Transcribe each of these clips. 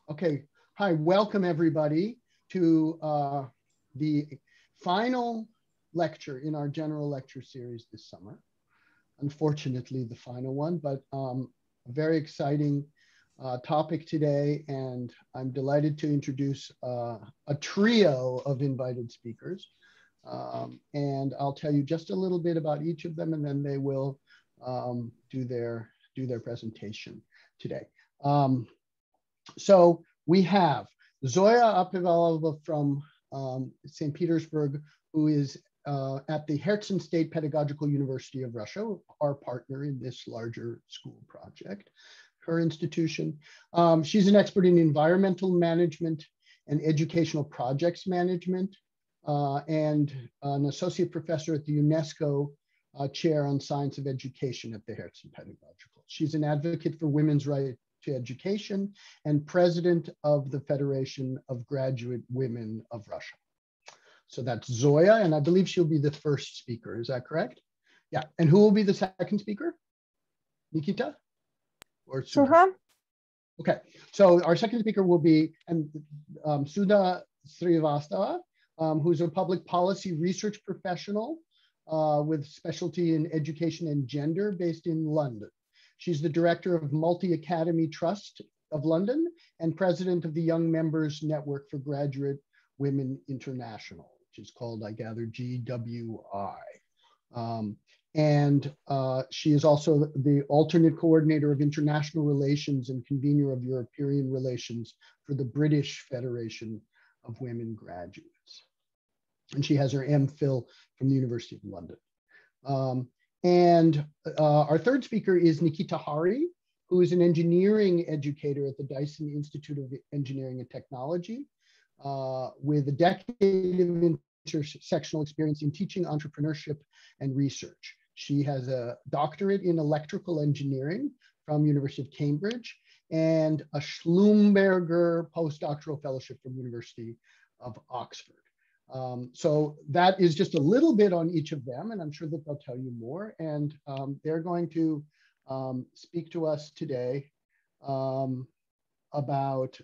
Okay, hi, welcome everybody to the final lecture in our general lecture series this summer. Unfortunately, the final one, but a very exciting topic today, and I'm delighted to introduce a trio of invited speakers. And I'll tell you just a little bit about each of them, and then they will do their presentation today. So we have Zoya Apevalova from St. Petersburg, who is at the Herzen State Pedagogical University of Russia, our partner in this larger school project, her institution. She's an expert in environmental management and educational projects management, and an associate professor at the UNESCO chair on science of education at the Herzen Pedagogical. She's an advocate for women's right to education and president of the Federation of Graduate Women of Russia. So that's Zoya, and I believe she'll be the first speaker. Is that correct? Yeah. And who will be the second speaker? Nikita or Sudha? Okay. So our second speaker will be Sudha Srivastava, who's a public policy research professional with specialty in education and gender based in London. She's the director of Multi-Academy Trust of London and president of the Young Members Network for Graduate Women International, which is called, I gather, GWI. She is also the alternate coordinator of international relations and convener of European relations for the British Federation of Women Graduates. And she has her MPhil from the University of London. Our third speaker is Nikita, who is an engineering educator at the Dyson Institute of Engineering and Technology, with a decade of intersectional experience in teaching, entrepreneurship, and research. She has a doctorate in electrical engineering from University of Cambridge and a Schlumberger postdoctoral fellowship from University of Oxford. So that is just a little bit on each of them, and I'm sure that they'll tell you more. And they're going to speak to us today about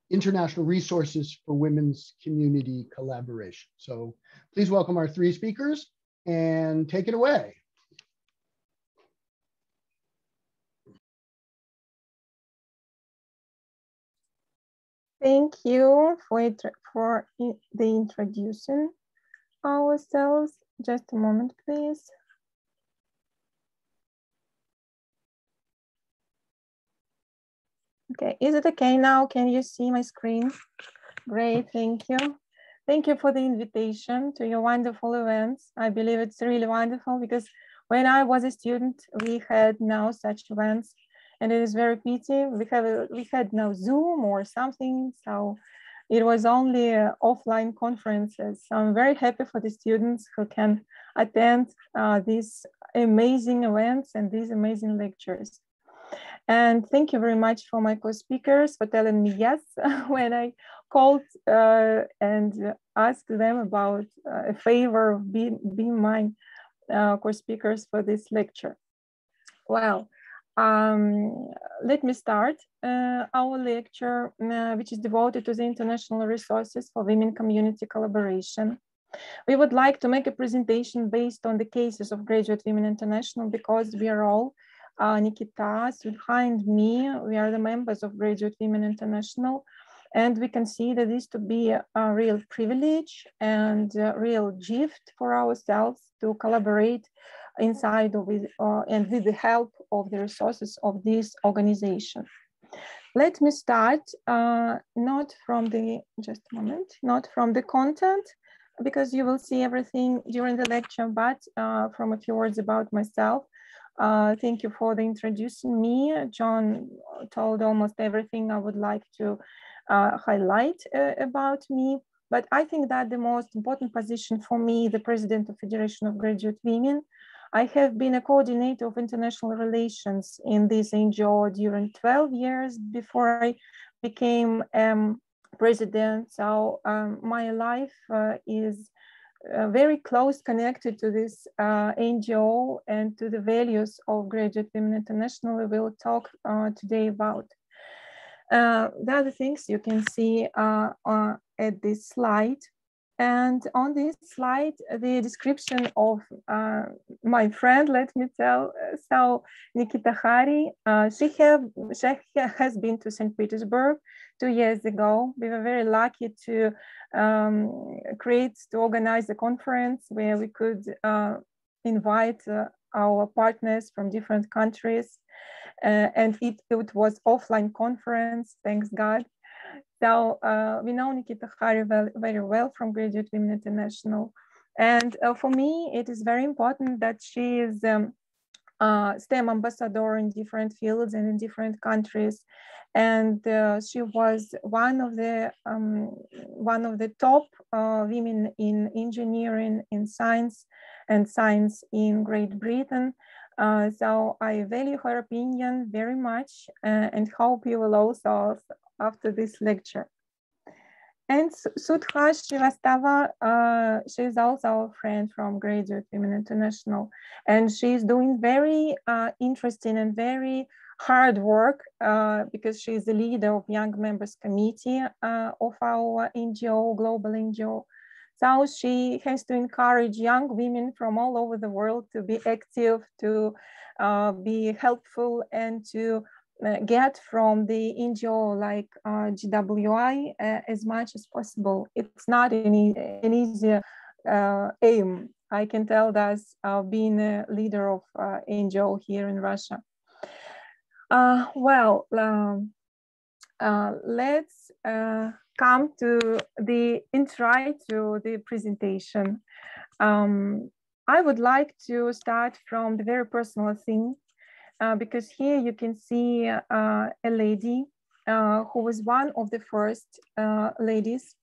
international resources for women's community collaboration. So please welcome our three speakers and take it away. Thank you for the introducing ourselves. Just a moment, please. Okay, is it okay now? Can you see my screen? Great, thank you. Thank you for the invitation to your wonderful events. I believe it's really wonderful because when I was a student, we had no such events. And it is very pity we had no Zoom or something, so it was only offline conferences. So I'm very happy for the students who can attend these amazing events and these amazing lectures. And thank you very much for my co-speakers for telling me yes when I called and asked them about a favor of being my co-speakers for this lecture. Well. Let me start our lecture, which is devoted to the international resources for women community collaboration. We would like to make a presentation based on the cases of Graduate Women International because we are all, Nikita, behind me, we are the members of Graduate Women International, and we consider this to be a real privilege and a real gift for ourselves to collaborate inside of it and with the help of the resources of this organization. Let me start not from the content, because you will see everything during the lecture, but from a few words about myself. Thank you for the introducing me. John told almost everything I would like to highlight about me. But I think that the most important position for me, the president of Federation of Graduate Women, I have been a coordinator of international relations in this NGO during 12 years before I became president. So my life is very close connected to this NGO and to the values of Graduate Women International we will talk today about. The other things you can see at this slide. And on this slide, the description of my friend, let me tell. So Nikita Hari, she has been to St. Petersburg 2 years ago. We were very lucky to organize a conference where we could invite our partners from different countries. And it was offline conference, thanks God. So we know Nikita Hari very well from Graduate Women International. And for me, it is very important that she is STEM ambassador in different fields and in different countries. And she was one of the top women in engineering, in science, and science in Great Britain. So I value her opinion very much and hope you will also after this lecture. And Sudha Srivastava, she is also a friend from Graduate Women International, and she's doing very interesting and very hard work because she's the leader of Young Members Committee of our NGO, global NGO. So she has to encourage young women from all over the world to be active, to be helpful, and to get from the NGO like VNYI as much as possible. It's not an easy aim. I can tell that being a leader of NGO here in Russia. Let's come to the intro to the presentation. I would like to start from the very personal thing. Because here you can see a lady who was one of the first ladies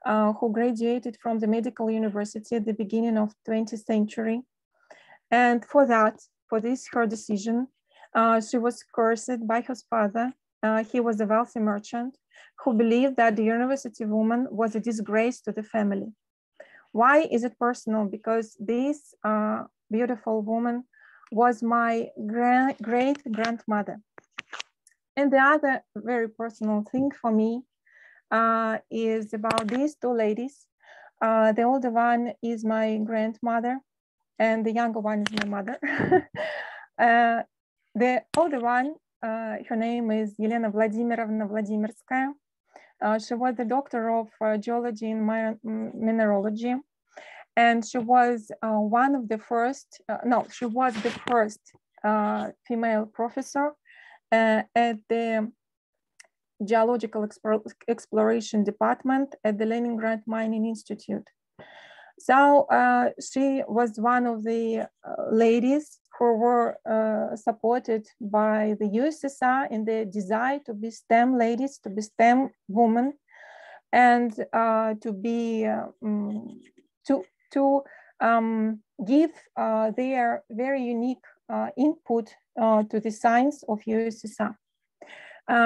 who graduated from the medical university at the beginning of 20th century. And for this her decision, she was cursed by her father. He was a wealthy merchant who believed that the university woman was a disgrace to the family. Why is it personal? Because this beautiful woman was my great-grandmother. And the other very personal thing for me is about these two ladies. The older one is my grandmother and the younger one is my mother. The older one, her name is Elena Vladimirovna Vladimirskaya. She was the doctor of geology and mineralogy. And she was one of the first, she was the first female professor at the Geological Exploration Department at the Leningrad Mining Institute. So she was one of the ladies who were supported by the USSR in their desire to be STEM ladies, to be STEM women, and to be to give their very unique input to the science of USSR.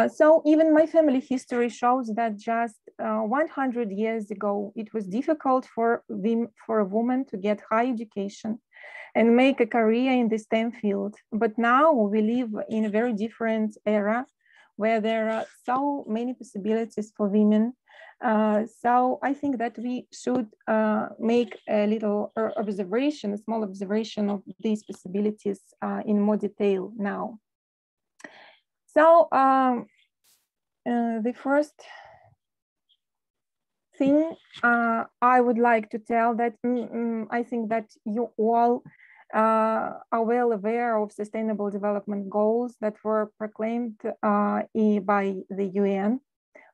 So even my family history shows that just 100 years ago, it was difficult for a woman to get high education and make a career in the STEM field. But now we live in a very different era where there are so many possibilities for women. So I think that we should make a little observation, a small observation of these possibilities in more detail now. So the first thing I would like to tell that I think that you all are well aware of Sustainable Development Goals that were proclaimed by the UN.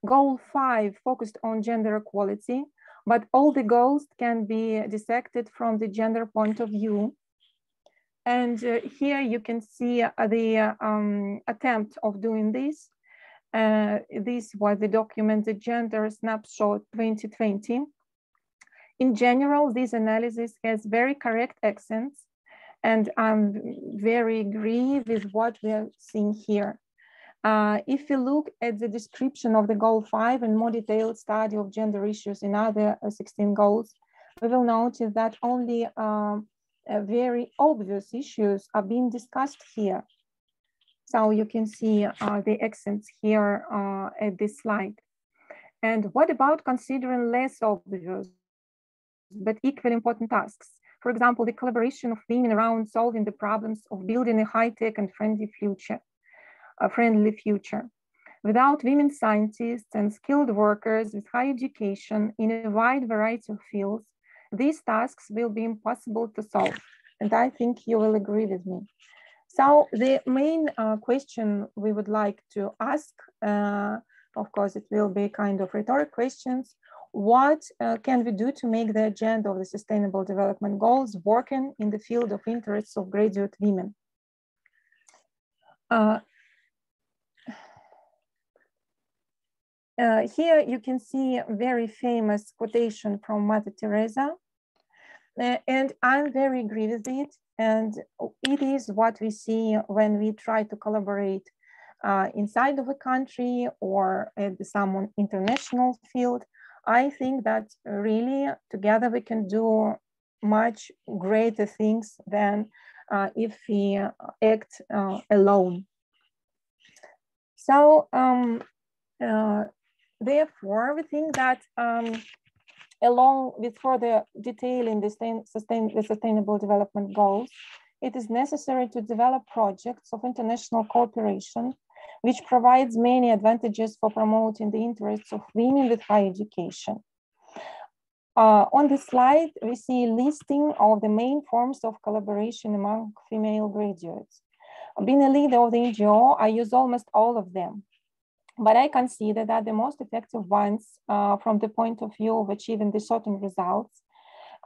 Goal 5 focused on gender equality, but all the goals can be dissected from the gender point of view. And here you can see the attempt of doing this. This was the document, the Gender Snapshot 2020. In general, this analysis has very correct accents, and I'm very agree with what we are seeing here. If you look at the description of the goal 5 and more detailed study of gender issues in other 16 goals, we will notice that only very obvious issues are being discussed here. So you can see the accents here at this slide. And what about considering less obvious but equally important tasks? For example, the collaboration of women around solving the problems of building a high-tech and friendly future. Without women scientists and skilled workers with high education in a wide variety of fields, these tasks will be impossible to solve. And I think you will agree with me. So the main question we would like to ask, of course, it will be kind of rhetoric questions. What can we do to make the agenda of the Sustainable Development Goals working in the field of interests of graduate women? Here you can see a very famous quotation from Mother Teresa, and I'm very agree with it. And it is what we see when we try to collaborate inside of a country or at some international field. I think that really together we can do much greater things than if we act alone. So therefore, we think that along with further detailing the Sustainable Development Goals, it is necessary to develop projects of international cooperation, which provides many advantages for promoting the interests of women with high education. On this slide, we see a listing of the main forms of collaboration among female graduates. Being a leader of the NGO, I use almost all of them. But I consider that the most effective ones from the point of view of achieving the certain results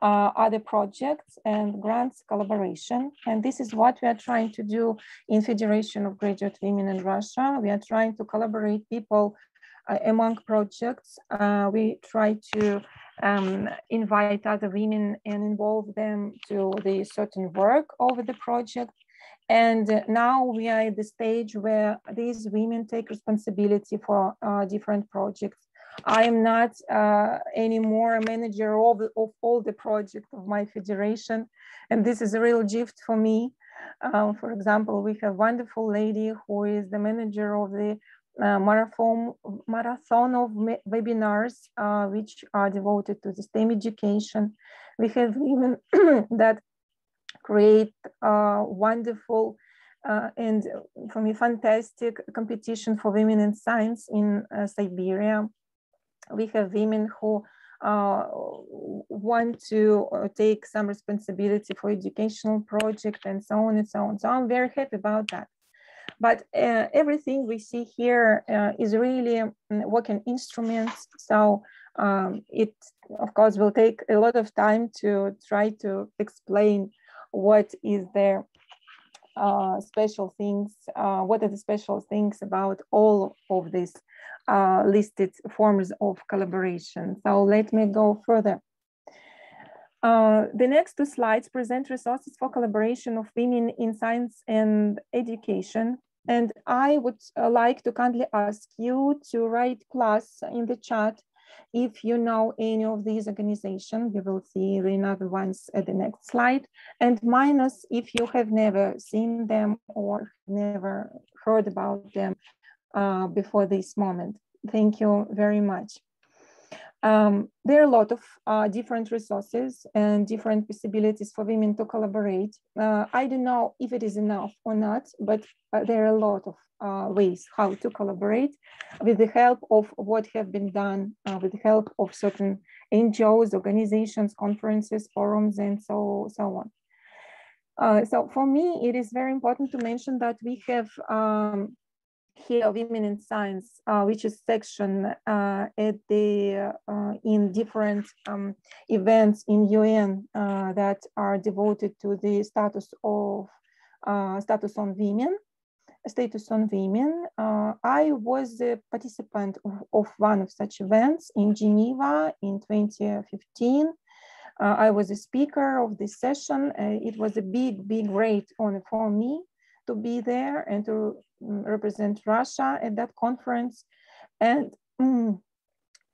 are the projects and grants collaboration. And this is what we are trying to do in Federation of Graduate Women in Russia. We are trying to collaborate people among projects. We try to invite other women and involve them to the certain work over the project. And now we are at the stage where these women take responsibility for different projects. I am not anymore a manager of all the projects of my federation, and this is a real gift for me. For example, we have a wonderful lady who is the manager of the marathon of webinars, which are devoted to the STEM education. We have women that create wonderful and for me fantastic competition for women in science in Siberia. We have women who want to take some responsibility for educational project and so on and so on. So I'm very happy about that. But everything we see here is really working instruments. So it, of course, will take a lot of time to try to explain what is their special things, what are the special things about all of these listed forms of collaboration. So let me go further. The next two slides present resources for collaboration of women in science and education. And I would like to kindly ask you to write plus in the chat if you know any of these organizations. You will see the other ones at the next slide, and minus if you have never seen them or never heard about them before this moment. Thank you very much. There are a lot of different resources and different possibilities for women to collaborate. I don't know if it is enough or not, but there are a lot of ways how to collaborate with the help of what have been done, with the help of certain NGOs, organizations, conferences, forums, and so on. So for me, it is very important to mention that we have here Women in Science, which is section at the in different events in UN that are devoted to the status on women. I was a participant of one of such events in Geneva in 2015. I was a speaker of this session. It was a big great honor for me to be there and to represent Russia at that conference. And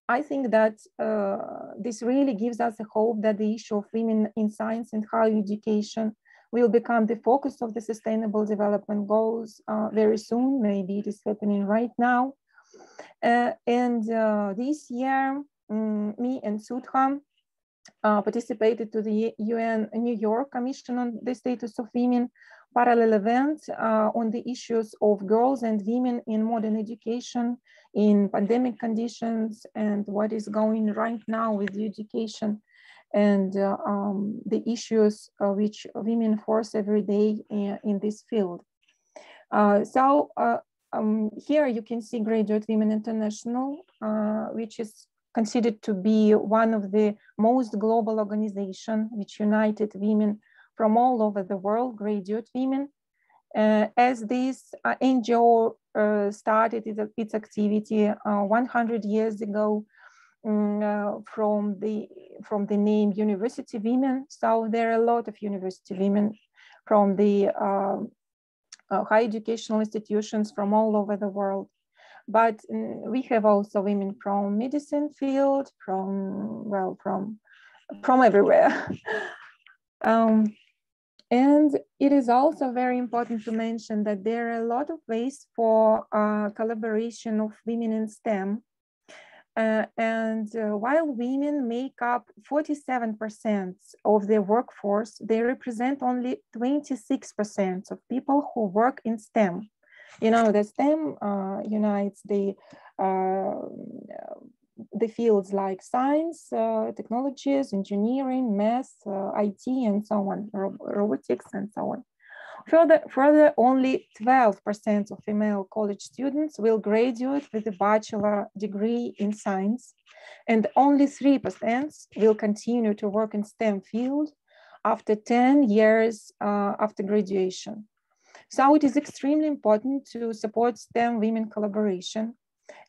I think that this really gives us a hope that the issue of women in science and higher education will become the focus of the Sustainable Development Goals very soon. Maybe it is happening right now. This year, me and Sudha participated to the UN New York Commission on the Status of Women parallel event on the issues of girls and women in modern education in pandemic conditions and what is going right now with the education and the issues which women face every day in this field. Here you can see Graduate Women International, which is considered to be one of the most global organizations which united women from all over the world, graduate women. As this NGO started its activity 100 years ago from the name University Women. So there are a lot of university women from the high educational institutions from all over the world. But we have also women from medicine field, from everywhere. And it is also very important to mention that there are a lot of ways for collaboration of women in STEM. While women make up 47% of the workforce, they represent only 26% of people who work in STEM. You know, the STEM unites the fields like science, technologies, engineering, math, IT, and so on, robotics, and so on. Further, only 12% of female college students will graduate with a bachelor degree in science, and only 3% will continue to work in STEM field after 10 years after graduation. So it is extremely important to support STEM women collaboration.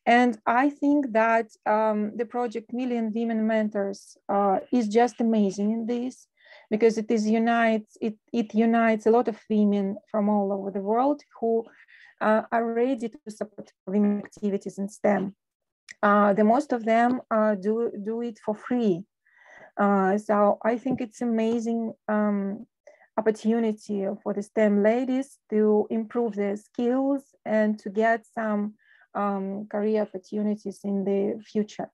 And I think that the project Million Women Mentors is just amazing in this, because it unites a lot of women from all over the world who are ready to support women activities in STEM. The most of them do it for free. So I think it's amazing opportunity for the STEM ladies to improve their skills and to get some career opportunities in the future.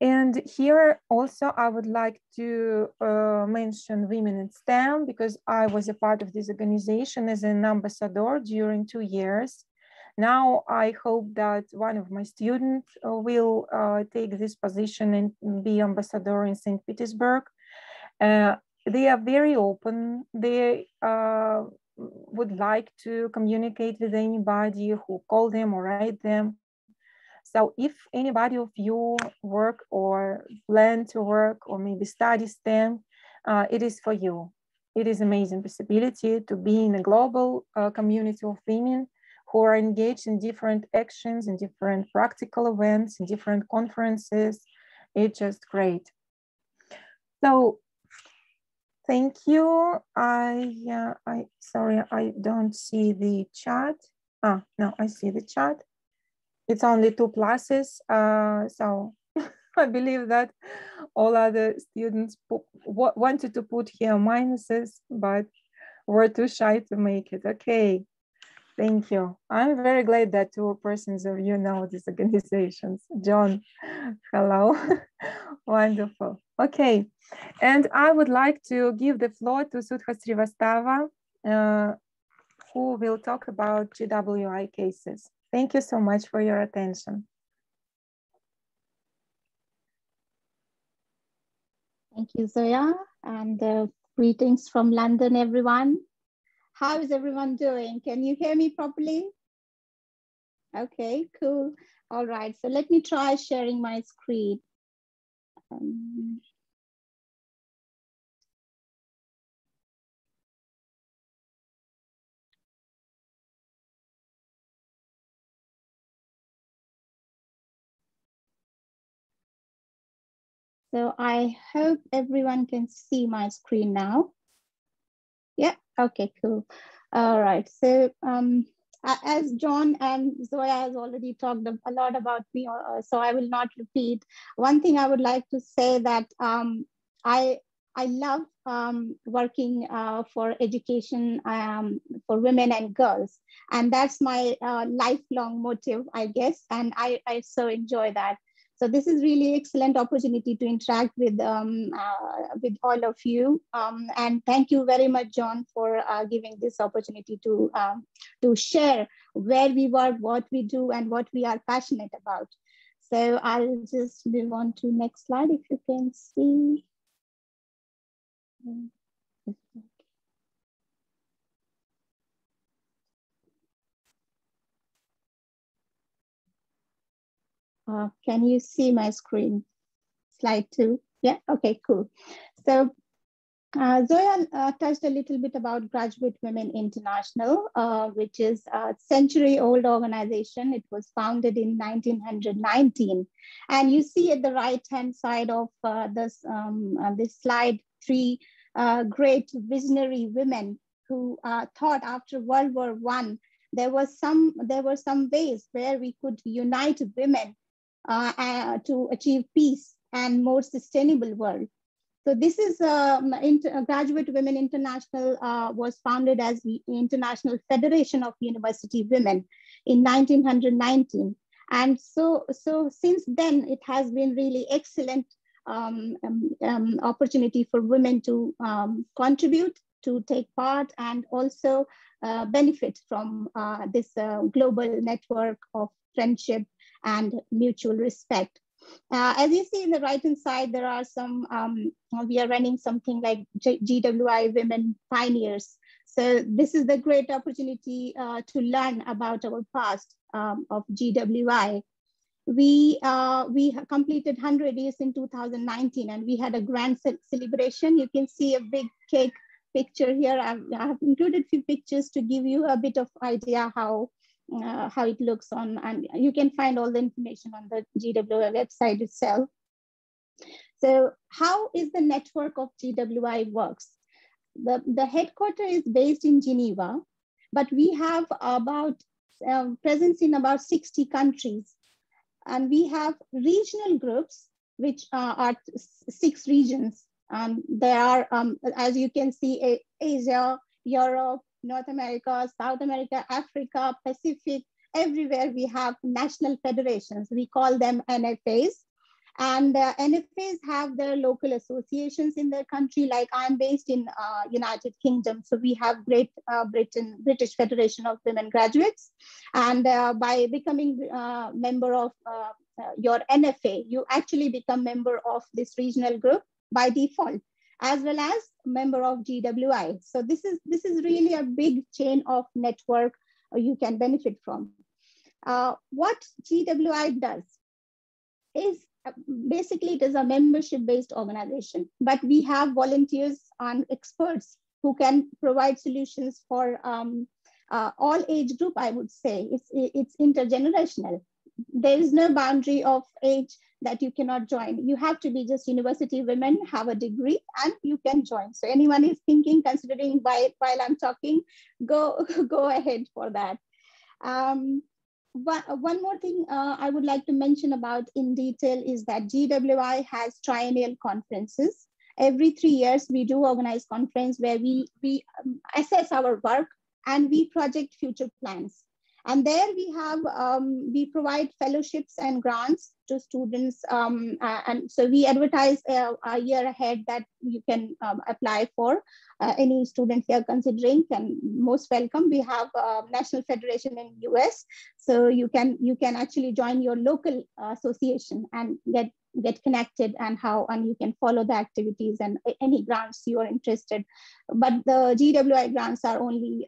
And here also I would like to mention Women in STEM, because I was a part of this organization as an ambassador during 2 years. Now I hope that one of my students will take this position and be ambassador in St. Petersburg. They are very open. They would like to communicate with anybody who call them or write them. So if anybody of you work or plan to work or maybe study STEM, it is for you. It is amazing possibility to be in a global community of women who are engaged in different actions, in different practical events, in different conferences. It's just great. So thank you. Sorry, I don't see the chat. No, I see the chat. It's only 2 pluses. So I believe that all other students wanted to put here minuses, but were too shy to make it. Okay, thank you. I'm very glad that 2 persons of you know these organizations. John, hello. Wonderful. Okay, and I would like to give the floor to Sudha Srivastava, who will talk about GWI cases. Thank you so much for your attention. Thank you, Zoya, and greetings from London, everyone. How is everyone doing? Can you hear me properly? Okay, cool. All right, so let me try sharing my screen. So I hope everyone can see my screen now. Yeah, okay, cool. All right, so as John and Zoya has already talked a lot about me, so I will not repeat. One thing I would like to say that I love working for education for women and girls. And that's my lifelong motive, I guess. And I so enjoy that. So this is really excellent opportunity to interact with all of you. And thank you very much, John, for giving this opportunity to share where we work, what we do, and what we are passionate about. So I'll just move on to next slide, if you can see. Can you see my screen? Slide 2. Yeah, okay, cool. So Zoya touched a little bit about Graduate Women International, which is a century-old organization. It was founded in 1919. And you see at the right-hand side of this slide 3 great visionary women who thought after World War I, there were some ways where we could unite women to achieve peace and more sustainable world. So this is Graduate Women International was founded as the International Federation of University Women in 1919. And so since then, it has been really excellent opportunity for women to contribute, to take part, and also benefit from this global network of friendship and mutual respect. As you see in the right-hand side, there are some, we are running something like GWI Women Pioneers. So this is the great opportunity to learn about our past of GWI. We completed 100 years in 2019, and we had a grand celebration. You can see a big cake picture here. I have included a few pictures to give you a bit of idea how it looks on, and you can find all the information on the GWI website itself. So how is the network of GWI works? The headquarters is based in Geneva, but we have about presence in about 60 countries. And we have regional groups, which are 6 regions. There are, as you can see, Asia, Europe, North America, South America, Africa, Pacific, everywhere we have national federations. We call them NFAs. And NFAs have their local associations in their country. Like I'm based in United Kingdom. So we have British Federation of Women Graduates. And by becoming a member of your NFA, you actually become member of this regional group by default, as well as member of GWI. So this is really a big chain of network you can benefit from. What GWI does is basically it is a membership-based organization, but we have volunteers and experts who can provide solutions for all age group. I would say it's intergenerational. There is no boundary of age that you cannot join. You have to be just university women, have a degree, and you can join. So anyone is thinking, considering while I'm talking, go ahead for that. One more thing I would like to mention about in detail is that GWI has triennial conferences. Every 3 years, we do organize conference where we assess our work and we project future plans. And there we have, we provide fellowships and grants to students. And so we advertise a year ahead that you can apply for. Any student here considering can most welcome. We have a national federation in US. So you can actually join your local association and get connected and you can follow the activities and any grants you are interested. But the GWI grants are only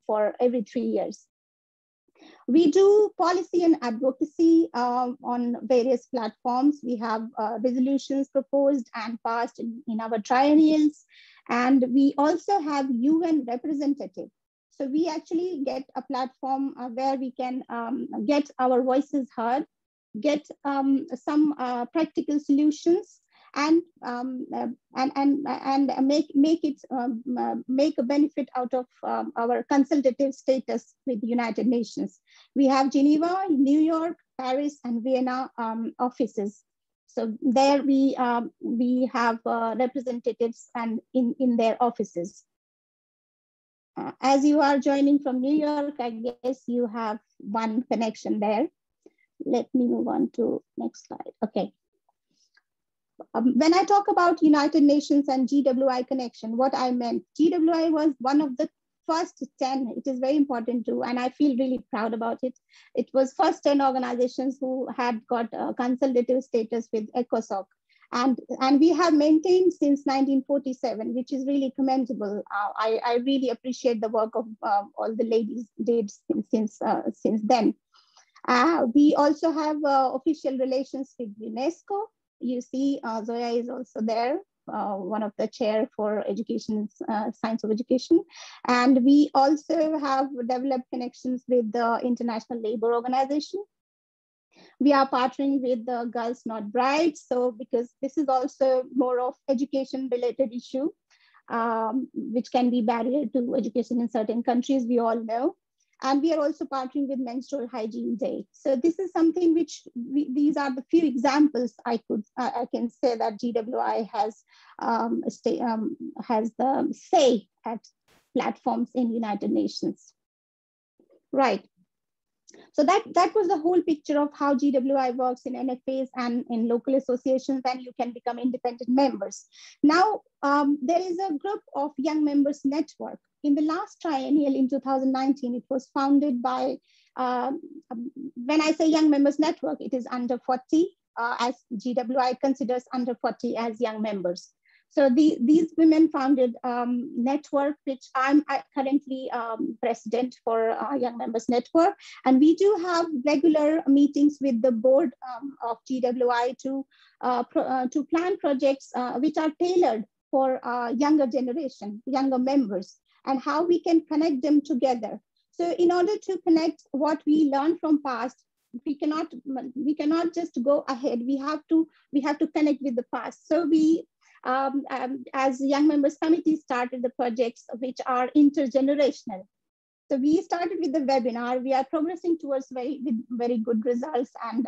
for every 3 years. We do policy and advocacy on various platforms. We have resolutions proposed and passed in our triennials. And we also have UN representative. So we actually get a platform where we can get our voices heard, get some practical solutions, and make a benefit out of our consultative status with the United Nations. We have Geneva, New York, Paris, and Vienna offices. So there we have representatives and in their offices. As you are joining from New York, I guess you have one connection there. Let me move on to next slide. Okay. When I talk about United Nations and GWI connection, what I meant, GWI was one of the first 10, it is very important too, and I feel really proud about it. It was first 10 organizations who had got consultative status with ECOSOC. And we have maintained since 1947, which is really commendable. I really appreciate the work of all the ladies did since then. We also have official relations with UNESCO. You see, Zoya is also there, one of the chair for education, science of education. And we also have developed connections with the International Labour Organization. We are partnering with the Girls Not Brides. So because this is also more of education related issue, which can be barrier to education in certain countries, we all know. And we are also partnering with Menstrual Hygiene Day. So this is something which these are the few examples I can say that GWI has the say at platforms in United Nations. Right. So that was the whole picture of how GWI works in NFAs and in local associations, and you can become independent members. Now, there is a group of Young Members Network. In the last triennial in 2019, it was founded by, when I say Young Members Network, it is under 40, as GWI considers under 40 as young members. So these women founded network, which I'm currently president for Young Members Network. And we do have regular meetings with the board of GWI to plan projects which are tailored for younger generation, younger members, and how we can connect them together. So in order to connect what we learned from past, we cannot just go ahead. We have to connect with the past. So we, as Young Members Committee, started the projects which are intergenerational. So we started with the webinar. We are progressing towards very good results. And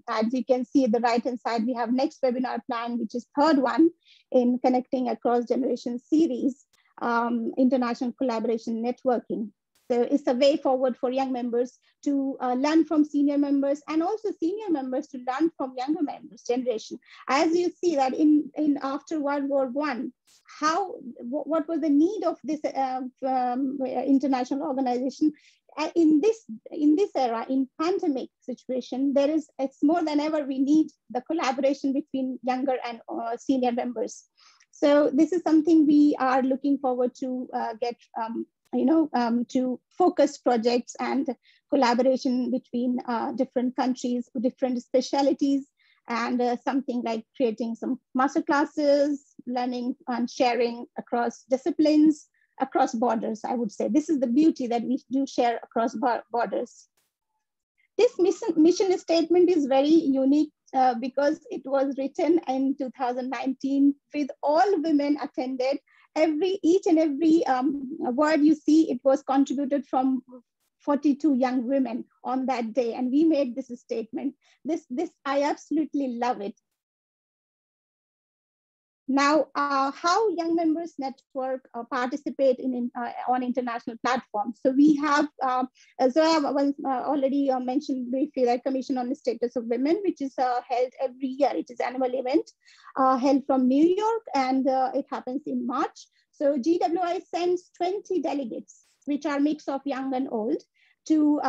as you can see at the right-hand side, we have next webinar plan, which is third one in Connecting Across Generations series, international collaboration networking. So it's a way forward for young members to learn from senior members, and also senior members to learn from younger members generation. As you see that in after World War I, what was the need of this international organization? In this era, in pandemic situation, it's more than ever we need the collaboration between younger and senior members. So this is something we are looking forward to get to focus projects and collaboration between different countries, different specialities, and something like creating some master classes, learning and sharing across disciplines, across borders, I would say. This is the beauty that we do share across borders. This mission statement is very unique because it was written in 2019 with all women attended. Each and every word you see, it was contributed from 42 young women on that day, and we made this statement. This I absolutely love it. Now, how Young Members Network participate on international platforms. So we have, Zoya already mentioned briefly, that Commission on the Status of Women, which is held every year. It is an annual event held from New York, and it happens in March. So GWI sends 20 delegates, which are a mix of young and old, to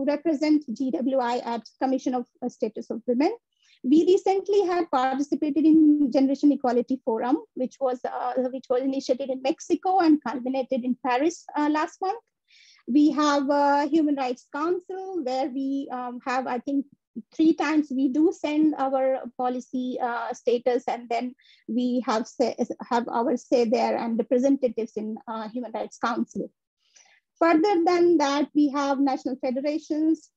represent GWI at Commission of Status of Women. We recently had participated in Generation Equality Forum, which was initiated in Mexico and culminated in Paris last month. We have a Human Rights Council, where we have, I think, 3 times we do send our policy status, and then we have our say there and representatives in Human Rights Council. Further than that, we have national federations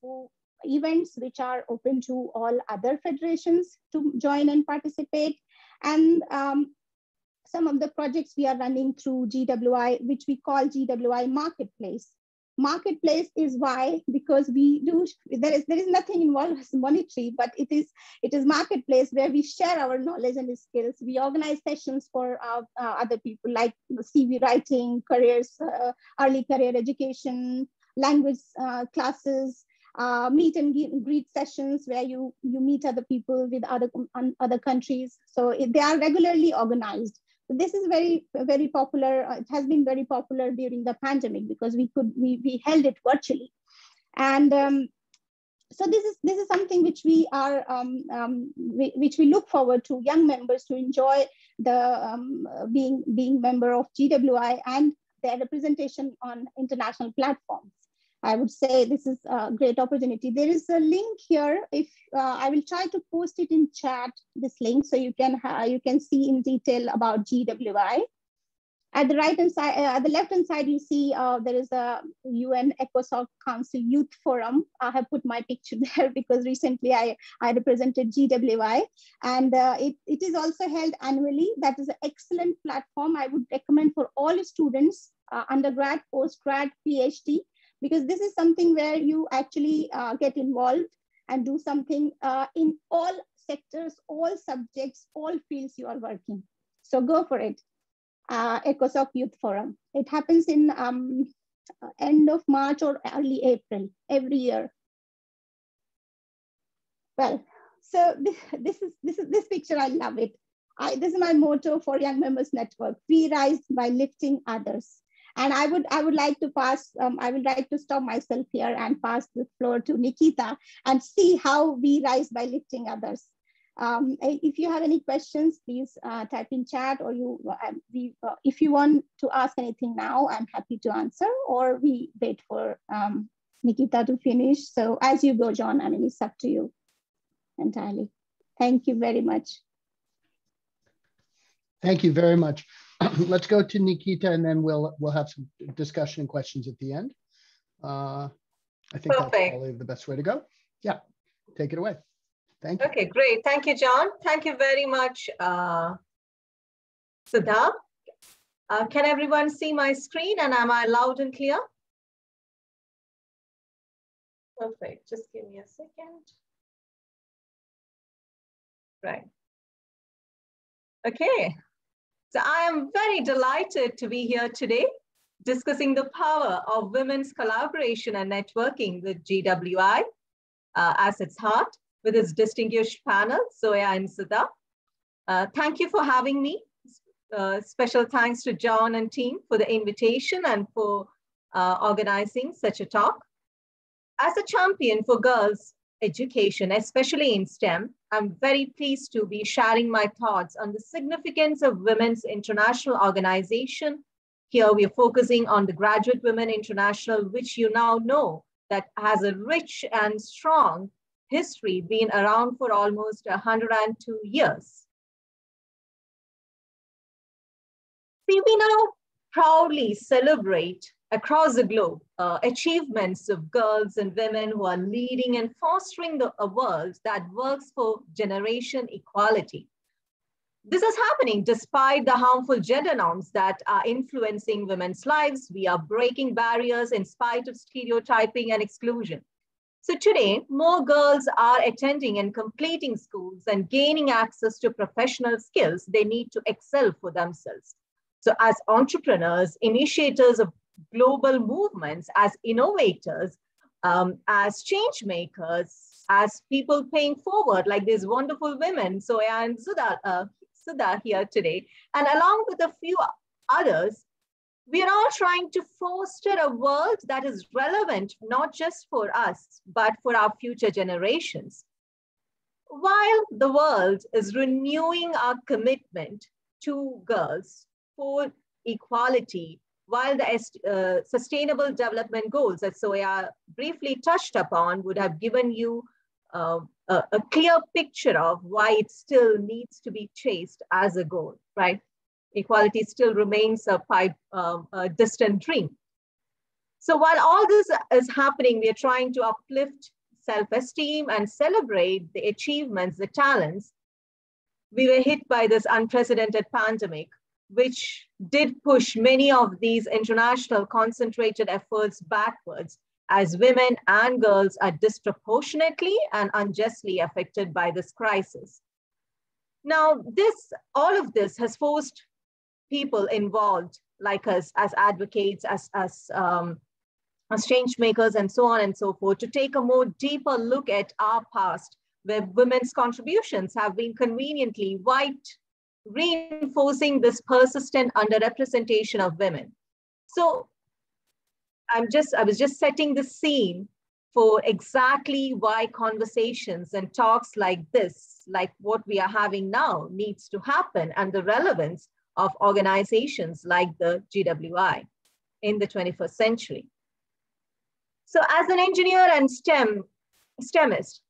events which are open to all other federations to join and participate. And some of the projects we are running through GWI, which we call GWI Marketplace. Marketplace is why, because there is nothing involved as monetary, but it is marketplace where we share our knowledge and skills. We organize sessions for other people, like CV writing, careers, early career education, language classes, meet and greet sessions where you meet other people with other countries. So they are regularly organized. This is very, very popular. It has been very popular during the pandemic because we held it virtually. And so this is something which we are which we look forward to young members to enjoy the being member of GWI and their representation on international platforms. I would say this is a great opportunity. There is a link here. If I will try to post it in chat, this link, so you can see in detail about GWI. At the right hand side, at the left hand side, you see there is a UN ECOSOC Council Youth Forum. I have put my picture there because recently I represented GWI, and it is also held annually. That is an excellent platform. I would recommend for all students, undergrad, postgrad, PhD, because this is something where you actually get involved and do something in all sectors, all subjects, all fields you are working. So go for it. ECOSOC Youth Forum. It happens in end of March or early April every year. Well, so this picture, I love it. This is my motto for Young Members Network: we rise by lifting others. And I would like to pass, I would like to stop myself here and pass the floor to Nikita and see how we rise by lifting others. If you have any questions, please type in chat, or if you want to ask anything now, I'm happy to answer, or we wait for Nikita to finish. So as you go, John, I mean, it's up to you entirely. Thank you very much. Thank you very much. Let's go to Nikita, and then we'll have some discussion and questions at the end. I think that's probably the best way to go. Yeah, take it away. Thank you. Okay, great. Thank you, John. Thank you very much, Sudha. Can everyone see my screen, and am I loud and clear? Perfect. Just give me a second. Right. Okay. So I am very delighted to be here today discussing the power of women's collaboration and networking with GWI as its heart, with its distinguished panel, Zoya and Sudha. Thank you for having me. Special thanks to John and team for the invitation and for organizing such a talk. As a champion for girls' education, especially in STEM, I'm very pleased to be sharing my thoughts on the significance of Women's International Organization. Here we are focusing on the Graduate Women International, which you now know that has a rich and strong history, been around for almost 102 years. See, we now proudly celebrate across the globe achievements of girls and women who are leading and fostering a world that works for generation equality. This is happening despite the harmful gender norms that are influencing women's lives. We are breaking barriers in spite of stereotyping and exclusion. So today, more girls are attending and completing schools and gaining access to professional skills they need to excel for themselves. So as entrepreneurs, initiators of global movements, as innovators, as change makers, as people paying forward, like these wonderful women, Zoya and Sudha here today, and along with a few others, we are all trying to foster a world that is relevant, not just for us, but for our future generations. While the world is renewing our commitment to girls for equality, while the Sustainable Development Goals that Zoya briefly touched upon would have given you a clear picture of why it still needs to be chased as a goal, right? Equality still remains a distant dream. So while all this is happening, we are trying to uplift self-esteem and celebrate the achievements, the talents. We were hit by this unprecedented pandemic, which did push many of these international concentrated efforts backwards, as women and girls are disproportionately and unjustly affected by this crisis. Now, all of this has forced people involved, like us, as advocates, as change makers, and so on and so forth, to take a more deeper look at our past, where women's contributions have been conveniently wiped, reinforcing this persistent underrepresentation of women. So I was just setting the scene for exactly why conversations and talks like this, like what we are having now, needs to happen, and the relevance of organizations like the GWI in the 21st century. So as an engineer and STEMist,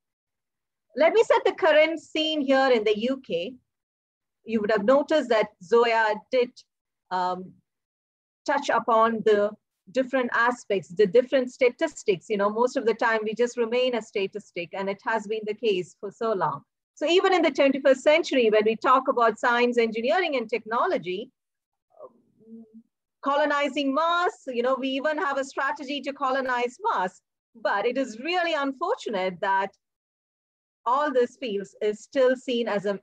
let me set the current scene here in the UK. You would have noticed that Zoya did touch upon the different aspects, the different statistics. You know, most of the time we just remain a statistic, and it has been the case for so long. So even in the 21st century, when we talk about science, engineering, and technology, colonizing Mars, you know, we even have a strategy to colonize Mars. But it is really unfortunate that all these fields is still seen as a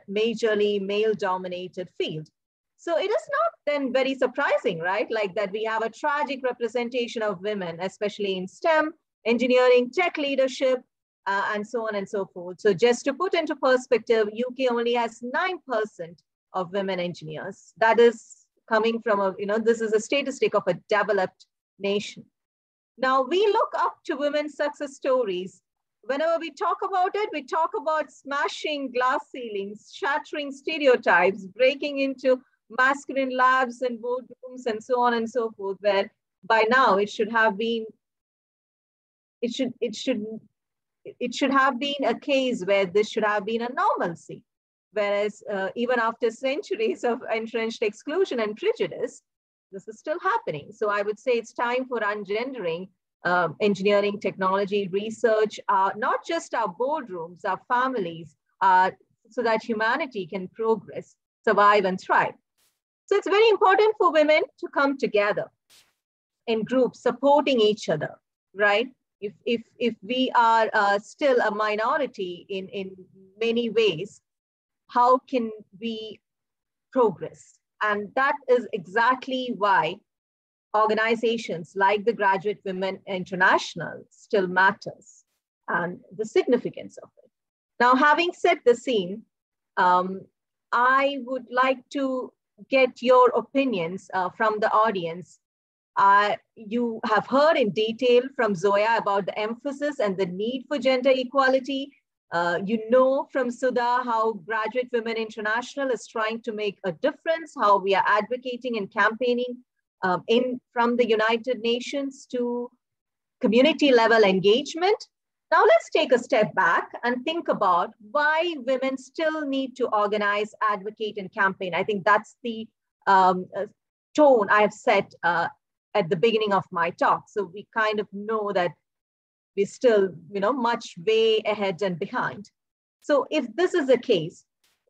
majorly male-dominated field. So it is not then very surprising, right? Like that we have a tragic representation of women, especially in STEM, engineering, tech leadership, and so on and so forth. So just to put into perspective, UK only has 9% of women engineers. That is coming from this is a statistic of a developed nation. Now we look up to women's success stories. Whenever we talk about it, we talk about smashing glass ceilings, shattering stereotypes, breaking into masculine labs and boardrooms, and so on and so forth, where by now it should have been a case where this should have been a normalcy. Whereas even after centuries of entrenched exclusion and prejudice, this is still happening. So I would say it's time for ungendering engineering, technology, research, not just our boardrooms, our families, so that humanity can progress, survive, and thrive. So it's very important for women to come together in groups, supporting each other, right? If we are still a minority in many ways, how can we progress? And that is exactly why organizations like the Graduate Women International still matters, and the significance of it. Now, having set the scene, I would like to get your opinions from the audience. You have heard in detail from Zoya about the emphasis and the need for gender equality. You know from Sudha how Graduate Women International is trying to make a difference, how we are advocating and campaigning from the United Nations to community level engagement. Now let's take a step back and think about why women still need to organize, advocate, and campaign. I think that's the tone I've set at the beginning of my talk. So we kind of know that we're still, much way ahead and behind. So if this is the case,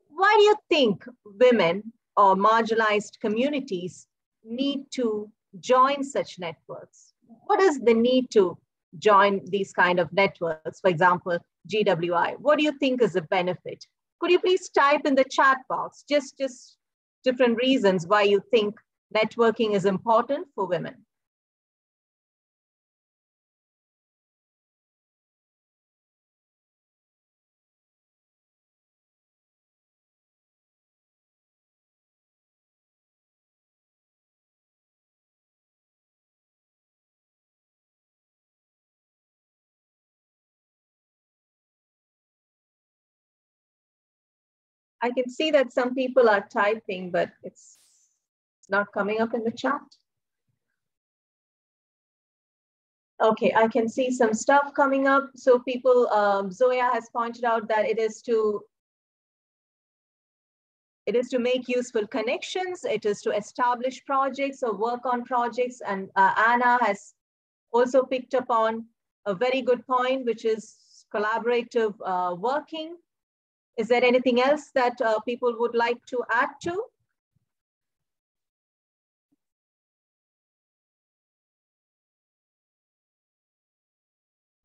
why do you think women or marginalized communities need to join such networks? What is the need to join these kind of networks? For example, GWI, what do you think is the benefit? Could you please type in the chat box, just different reasons why you think networking is important for women? I can see that some people are typing, but it's not coming up in the chat. Okay, I can see some stuff coming up. So people, Zoya has pointed out that it is to make useful connections. It is to establish projects or work on projects. And Anna has also picked up on a very good point, which is collaborative working. Is there anything else that people would like to add to?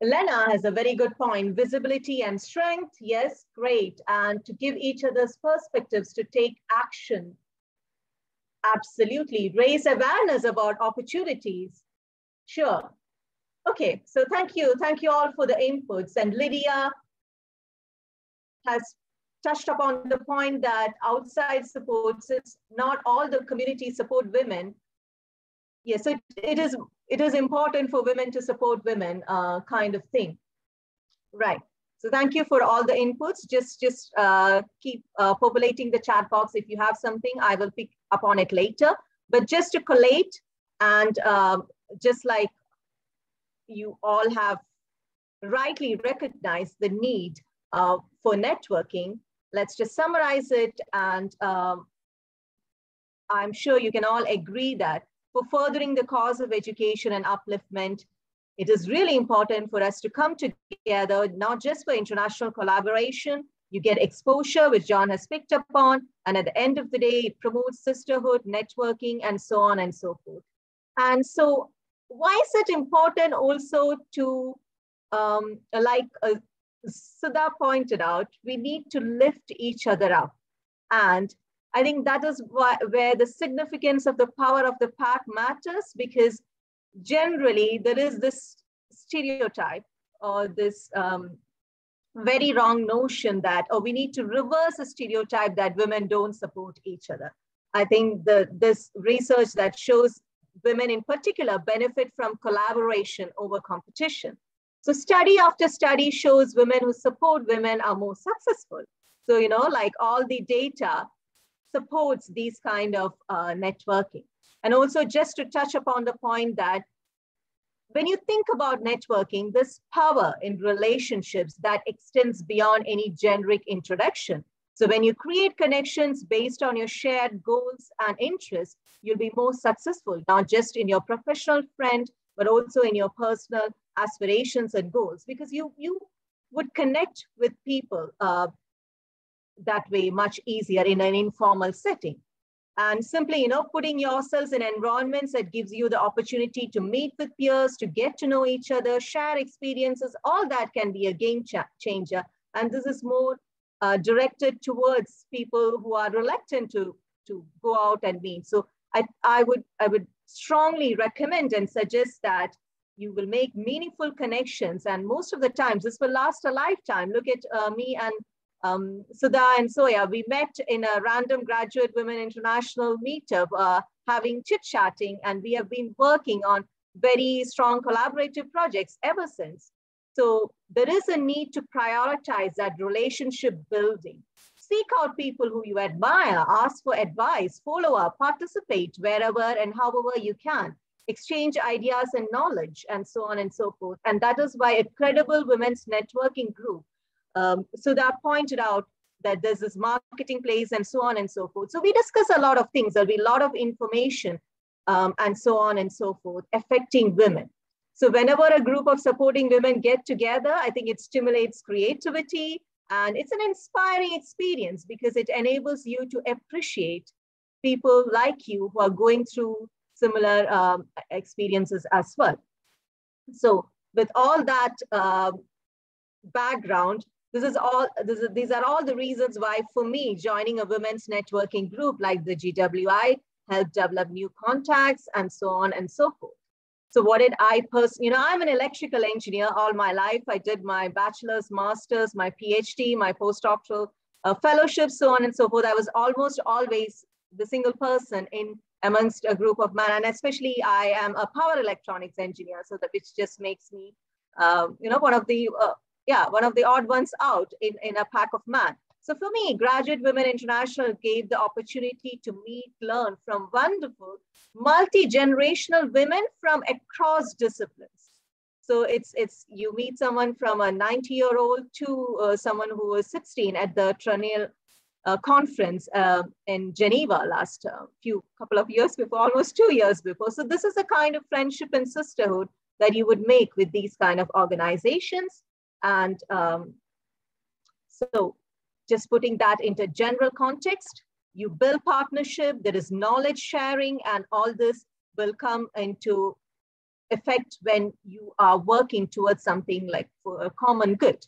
Elena has a very good point. Visibility and strength, yes, great. And to give each other's perspectives to take action. Absolutely. Raise awareness about opportunities. Sure. Okay, so thank you. Thank you all for the inputs. And Lydia has touched upon the point that outside supports, it's not all the communities support women. Yes, so it is important for women to support women, kind of thing. Right. So thank you for all the inputs. Just keep populating the chat box. If you have something, I will pick up on it later. But just to collate, and just like you all have rightly recognized the need for networking, let's just summarize it. And I'm sure you can all agree that for furthering the cause of education and upliftment, it is really important for us to come together, not just for international collaboration. You get exposure, which John has picked up on, and at the end of the day, it promotes sisterhood, networking, and so on and so forth. And so why is it important also to, like Sudha pointed out, we need to lift each other up. And I think that is where the significance of the power of the pack matters, because generally there is this stereotype or this very wrong notion that, oh, we need to reverse a stereotype that women don't support each other. I think this research that shows women in particular benefit from collaboration over competition. So study after study shows women who support women are more successful. So, you know, like all the data supports these kind of networking. And also just to touch upon the point that when you think about networking, this power in relationships that extends beyond any generic introduction. So when you create connections based on your shared goals and interests, you'll be more successful, not just in your professional friend, but also in your personal aspirations and goals, because you would connect with people that way much easier in an informal setting. And simply, you know, putting yourselves in environments that gives you the opportunity to meet with peers, to get to know each other, share experiences, all that can be a game changer. And this is more directed towards people who are reluctant to go out and meet. So I would strongly recommend and suggest that you will make meaningful connections. And most of the times, this will last a lifetime. Look at me and Sudha and Zoya. We met in a random Graduate Women International meetup, having chit-chatting, and we have been working on very strong collaborative projects ever since. So there is a need to prioritize that relationship building. Seek out people who you admire, ask for advice, follow up, participate wherever and however you can, exchange ideas and knowledge, and so on and so forth. And that is why a credible women's networking group, Sudha pointed out that there's this marketing place and so on and so forth. So we discuss a lot of things. There'll be a lot of information and so on and so forth affecting women. So whenever a group of supporting women get together, I think it stimulates creativity, and it's an inspiring experience because it enables you to appreciate people like you who are going through similar experiences as well. So with all that background, these are all the reasons why, for me, joining a women's networking group like the GWI helped develop new contacts and so on and so forth. So what did I personally, you know, I'm an electrical engineer all my life. I did my bachelor's, master's, my PhD, my postdoctoral fellowship, so on and so forth. I was almost always the single person in amongst a group of men, and especially I am a power electronics engineer, so that which just makes me, you know, one of the odd ones out in a pack of men. So for me, Graduate Women International gave the opportunity to meet, learn from wonderful, multi-generational women from across disciplines. So it's you meet someone from a 90-year-old to someone who was 16 at the Tranil conference in Geneva last couple of years before, almost 2 years before. So this is a kind of friendship and sisterhood that you would make with these kind of organizations. And so just putting that into general context, you build partnership, there is knowledge sharing, and all this will come into effect when you are working towards something like for a common good.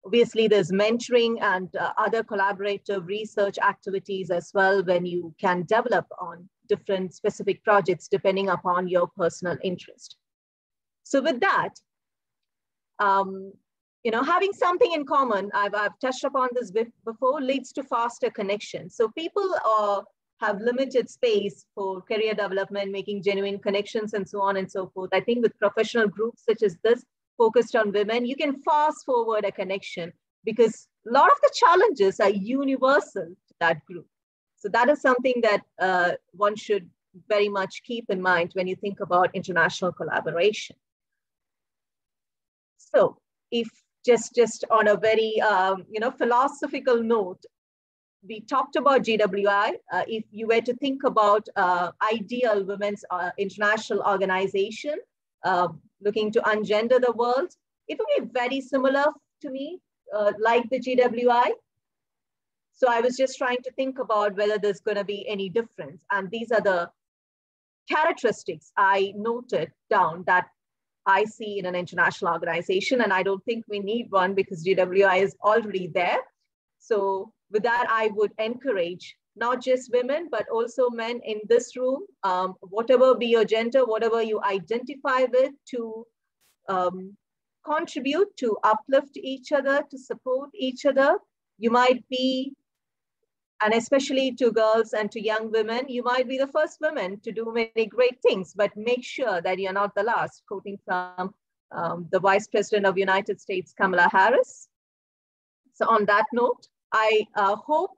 Obviously, there's mentoring and other collaborative research activities as well when you can develop on different specific projects depending upon your personal interest. So with that, having something in common, I've touched upon this before, leads to faster connection. So people have limited space for career development, making genuine connections and so on and so forth. I think with professional groups such as this, focused on women, you can fast forward a connection because a lot of the challenges are universal to that group. So that is something that one should very much keep in mind when you think about international collaboration. So if just on a very philosophical note, we talked about GWI. If you were to think about ideal women's international organization, looking to ungender the world, it would be very similar to me, like the GWI. So I was just trying to think about whether there's going to be any difference. And these are the characteristics I noted down that I see in an international organization. And I don't think we need one because GWI is already there. So with that, I would encourage not just women, but also men in this room, whatever be your gender, whatever you identify with, to contribute, to uplift each other, to support each other. You might be, and especially to girls and to young women, you might be the first women to do many great things, but make sure that you're not the last, quoting from the Vice President of the United States, Kamala Harris. So on that note, I hope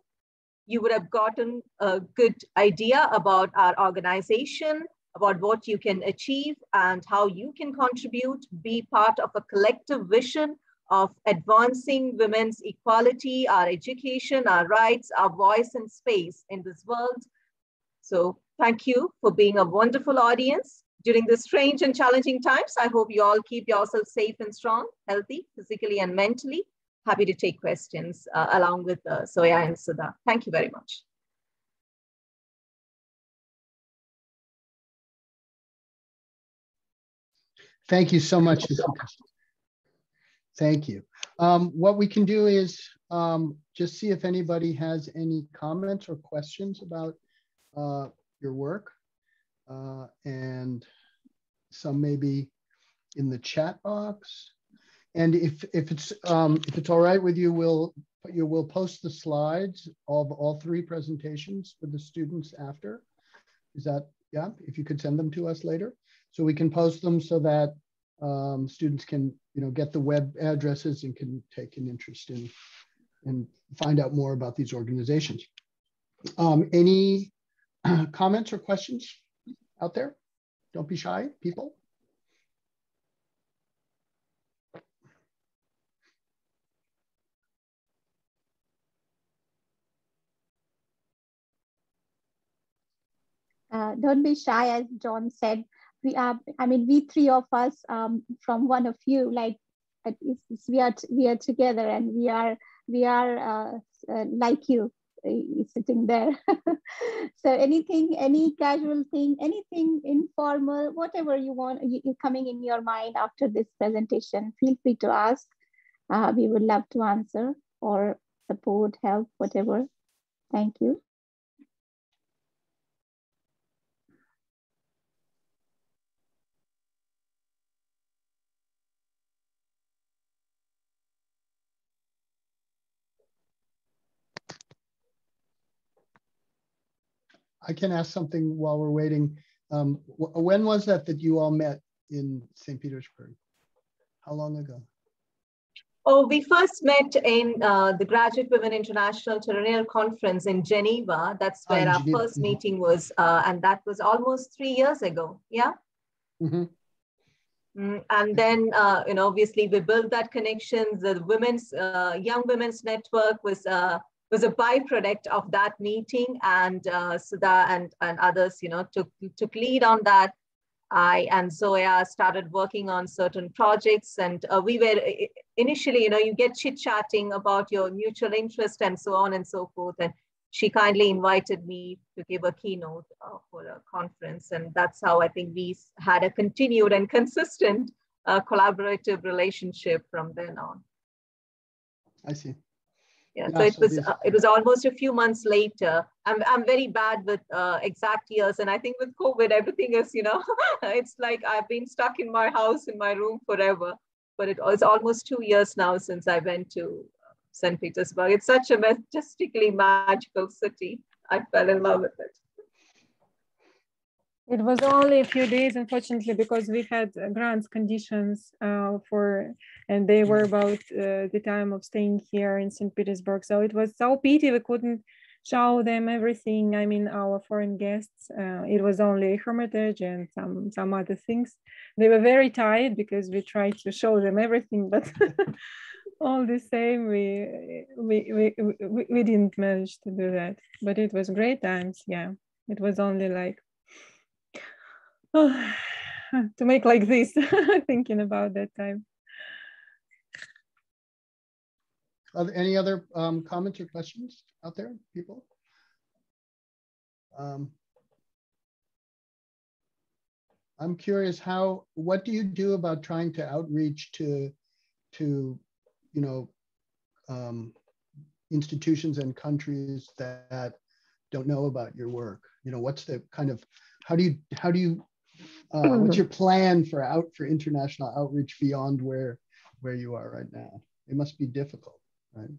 you would have gotten a good idea about our organization, about what you can achieve and how you can contribute, be part of a collective vision of advancing women's equality, our education, our rights, our voice and space in this world. So thank you for being a wonderful audience during this strange and challenging times. I hope you all keep yourselves safe and strong, healthy, physically and mentally. Happy to take questions along with Zoya and Sudha. Thank you very much. Thank you so much. Thank you. What we can do is just see if anybody has any comments or questions about your work, and some maybe in the chat box. And if it's all right with you, we'll post the slides of all three presentations for the students after. Is that, yeah? If you could send them to us later, so we can post them so that students can get the web addresses and can take an interest in and find out more about these organizations. Any comments or questions out there? Don't be shy, people. Don't be shy, as John said. We three of us from one of you, like we are together, and we are like you sitting there. So anything, any casual thing, anything informal, whatever you want, you coming in your mind after this presentation, feel free to ask. We would love to answer or support, help, whatever. Thank you. I can ask something while we're waiting. When was that you all met in St. Petersburg? How long ago? Oh, we first met in the Graduate Women International Terrenal Conference in Geneva. That's where our first meeting was, and that was almost 3 years ago. Yeah. Mm-hmm. And then, obviously, we built that connection. The young women's network was a byproduct of that meeting, and Sudha and others, took lead on that. I and Zoya started working on certain projects, and we were initially, you get chit-chatting about your mutual interest and so on and so forth. And she kindly invited me to give a keynote for a conference. And that's how I think we had a continued and consistent collaborative relationship from then on. I see. Yeah, so it was almost a few months later. I'm very bad with exact years, and I think with COVID, everything is, it's like I've been stuck in my house, in my room forever. But it's almost 2 years now since I went to St. Petersburg. It's such a majestically magical city. I fell in love with it. It was only a few days, unfortunately, because we had grants conditions and they were about the time of staying here in St. Petersburg. So it was so pity we couldn't show them everything. I mean, our foreign guests. It was only Hermitage and some other things. They were very tired because we tried to show them everything, but all the same, we didn't manage to do that. But it was great times. Yeah, it was only like. To make like this, thinking about that time. Are there any other comments or questions out there, people? I'm curious, what do you do about trying to outreach to institutions and countries that don't know about your work? What's the kind of, how do you what's your plan for international outreach beyond where you are right now? It must be difficult, right?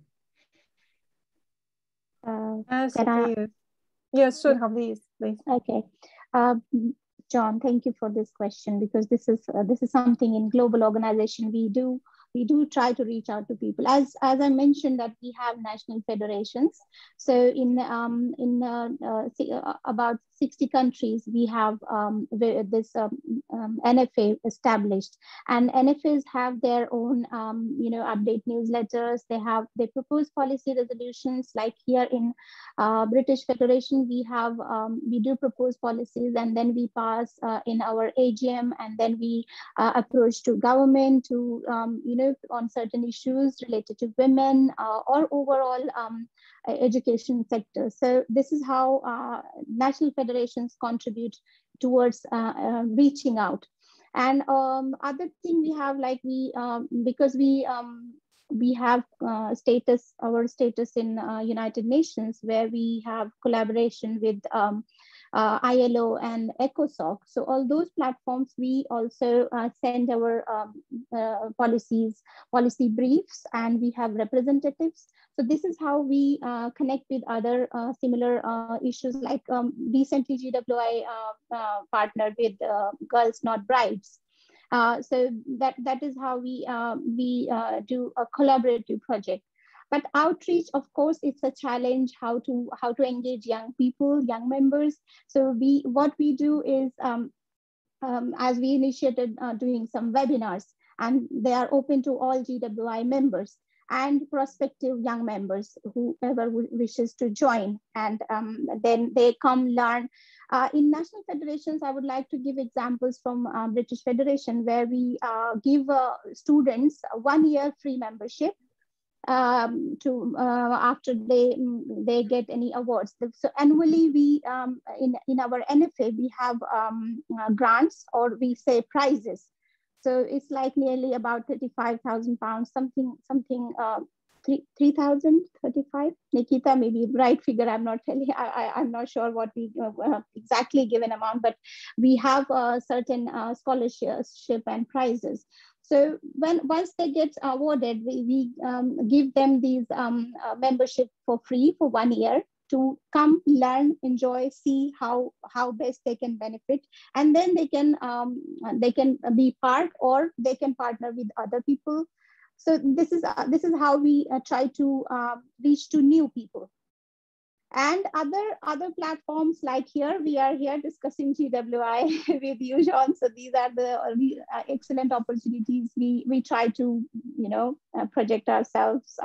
Yes, Sudha, please. Okay, John, thank you for this question, because this is something in global organization we do try to reach out to people. As I mentioned, that we have national federations. So in about 60 countries, we have this NFA established, and NFAs have their own update newsletters. They propose policy resolutions. Like here in British Federation, we do propose policies, and then we pass in our AGM, and then we approach to government to on certain issues related to women or overall education sector. So this is how national federations contribute towards reaching out. And other thing we have, like because we have our status in United Nations, where we have collaboration with ILO and ECOSOC. So all those platforms, we also send our policy briefs, and we have representatives. So this is how we connect with other similar issues. Like recently GWI partnered with Girls Not Brides. So that is how we do a collaborative project. But outreach, of course, it's a challenge how to engage young people, young members. So what we do is, as we initiated doing some webinars, and they are open to all GWI members and prospective young members, whoever wishes to join. And then they come learn. In national federations, I would like to give examples from British Federation, where we give students 1 year free membership after they get any awards. So annually, we in our NFA we have grants, or we say prizes. So it's like nearly about £35,000, something 3,035. Nikita, maybe right figure. I'm not telling. I'm not sure what we exactly given amount, but we have a certain scholarship and prizes. So once they get awarded, we give them these membership for free for 1 year to come, learn, enjoy, see how best they can benefit, and then they can be part, or they can partner with other people. So this is how we try to reach to new people. And other platforms, like here, we are here discussing GWI with you, John. So these are the excellent opportunities we try to project ourselves.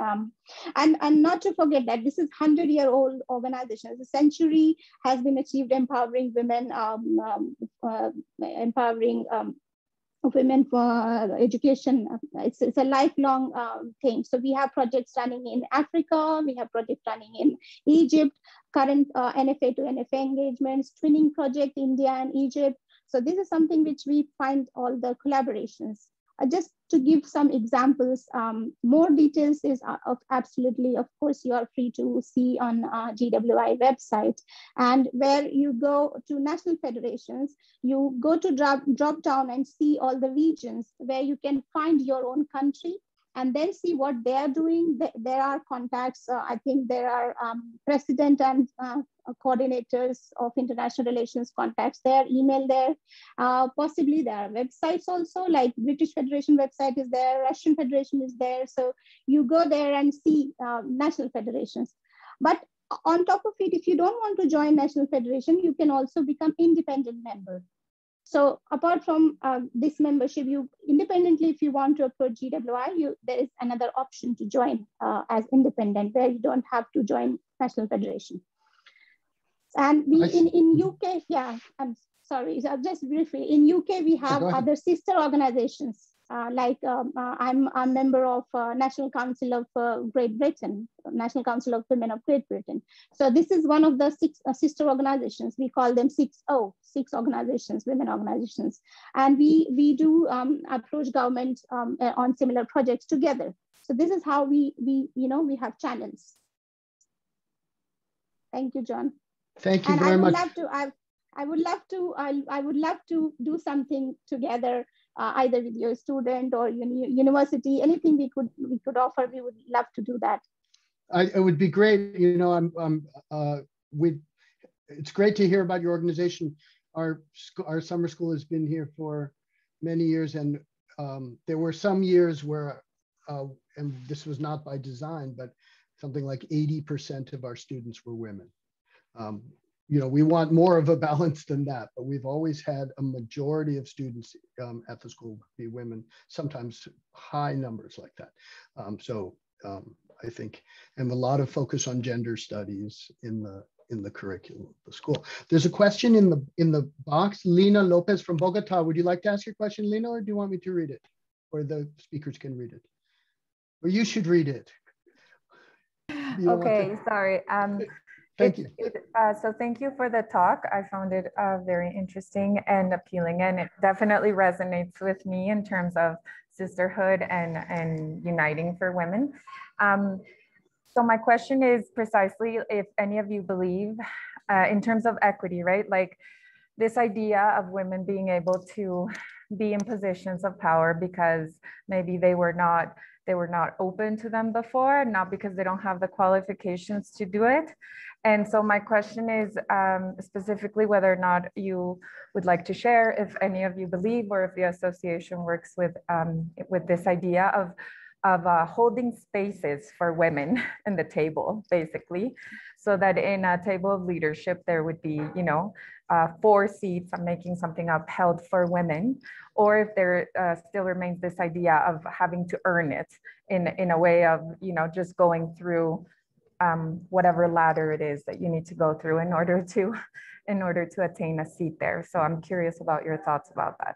And not to forget that this is 100-year-old organization. The century has been achieved empowering women, empowering women for education. It's a lifelong thing. So we have projects running in Africa, we have projects running in Egypt, current NFA to NFA engagements, twinning project, India and Egypt. So this is something which we find all the collaborations. Just to give some examples, more details is absolutely, of course, you are free to see on GWI website. And where you go to national federations, you go to drop down and see all the regions where you can find your own country and then see what they are doing. There are contacts. I think there are president and coordinators of international relations contacts there, email there. Possibly there are websites also, like British Federation website is there, Russian Federation is there. So you go there and see national federations. But on top of it, if you don't want to join national federation, you can also become independent member. So apart from this membership, you independently, if you want to approach GWI, there is another option to join as independent, where you don't have to join national federation. And we in UK, yeah, I'm sorry, so just briefly, in UK we have other sister organizations. I'm a member of National Council of Great Britain, National Council of Women of Great Britain. So this is one of the 6 sister organizations. We call them 6 organizations, women organizations. And we do approach government on similar projects together. So this is how we have channels. Thank you, John. Thank you very much. I would love to do something together, either with your student or university. Anything we could offer, we would love to do that. It would be great. It's great to hear about your organization. Our summer school has been here for many years, and there were some years where, and this was not by design, but something like 80% of our students were women. We want more of a balance than that, but we've always had a majority of students at the school be women, sometimes high numbers like that. I think, and a lot of focus on gender studies in the curriculum of the school. There's a question in the box. Lena Lopez from Bogota. Would you like to ask your question, Lena, or do you want me to read it? Or the speakers can read it? Or you should read it. Okay, sorry. Thank you. So thank you for the talk. I found it very interesting and appealing, and it definitely resonates with me in terms of sisterhood and uniting for women. So my question is precisely if any of you believe in terms of equity, right? Like this idea of women being able to be in positions of power because maybe they were not open to them before, not because they don't have the qualifications to do it. And so my question is specifically whether or not you would like to share if any of you believe or if the association works with this idea of holding spaces for women in the table, basically, so that in a table of leadership, there would be, 4 seats, I'm making something up, held for women, or if there still remains this idea of having to earn it in a way of, just going through whatever ladder it is that you need to go through in order to attain a seat there. So I'm curious about your thoughts about that.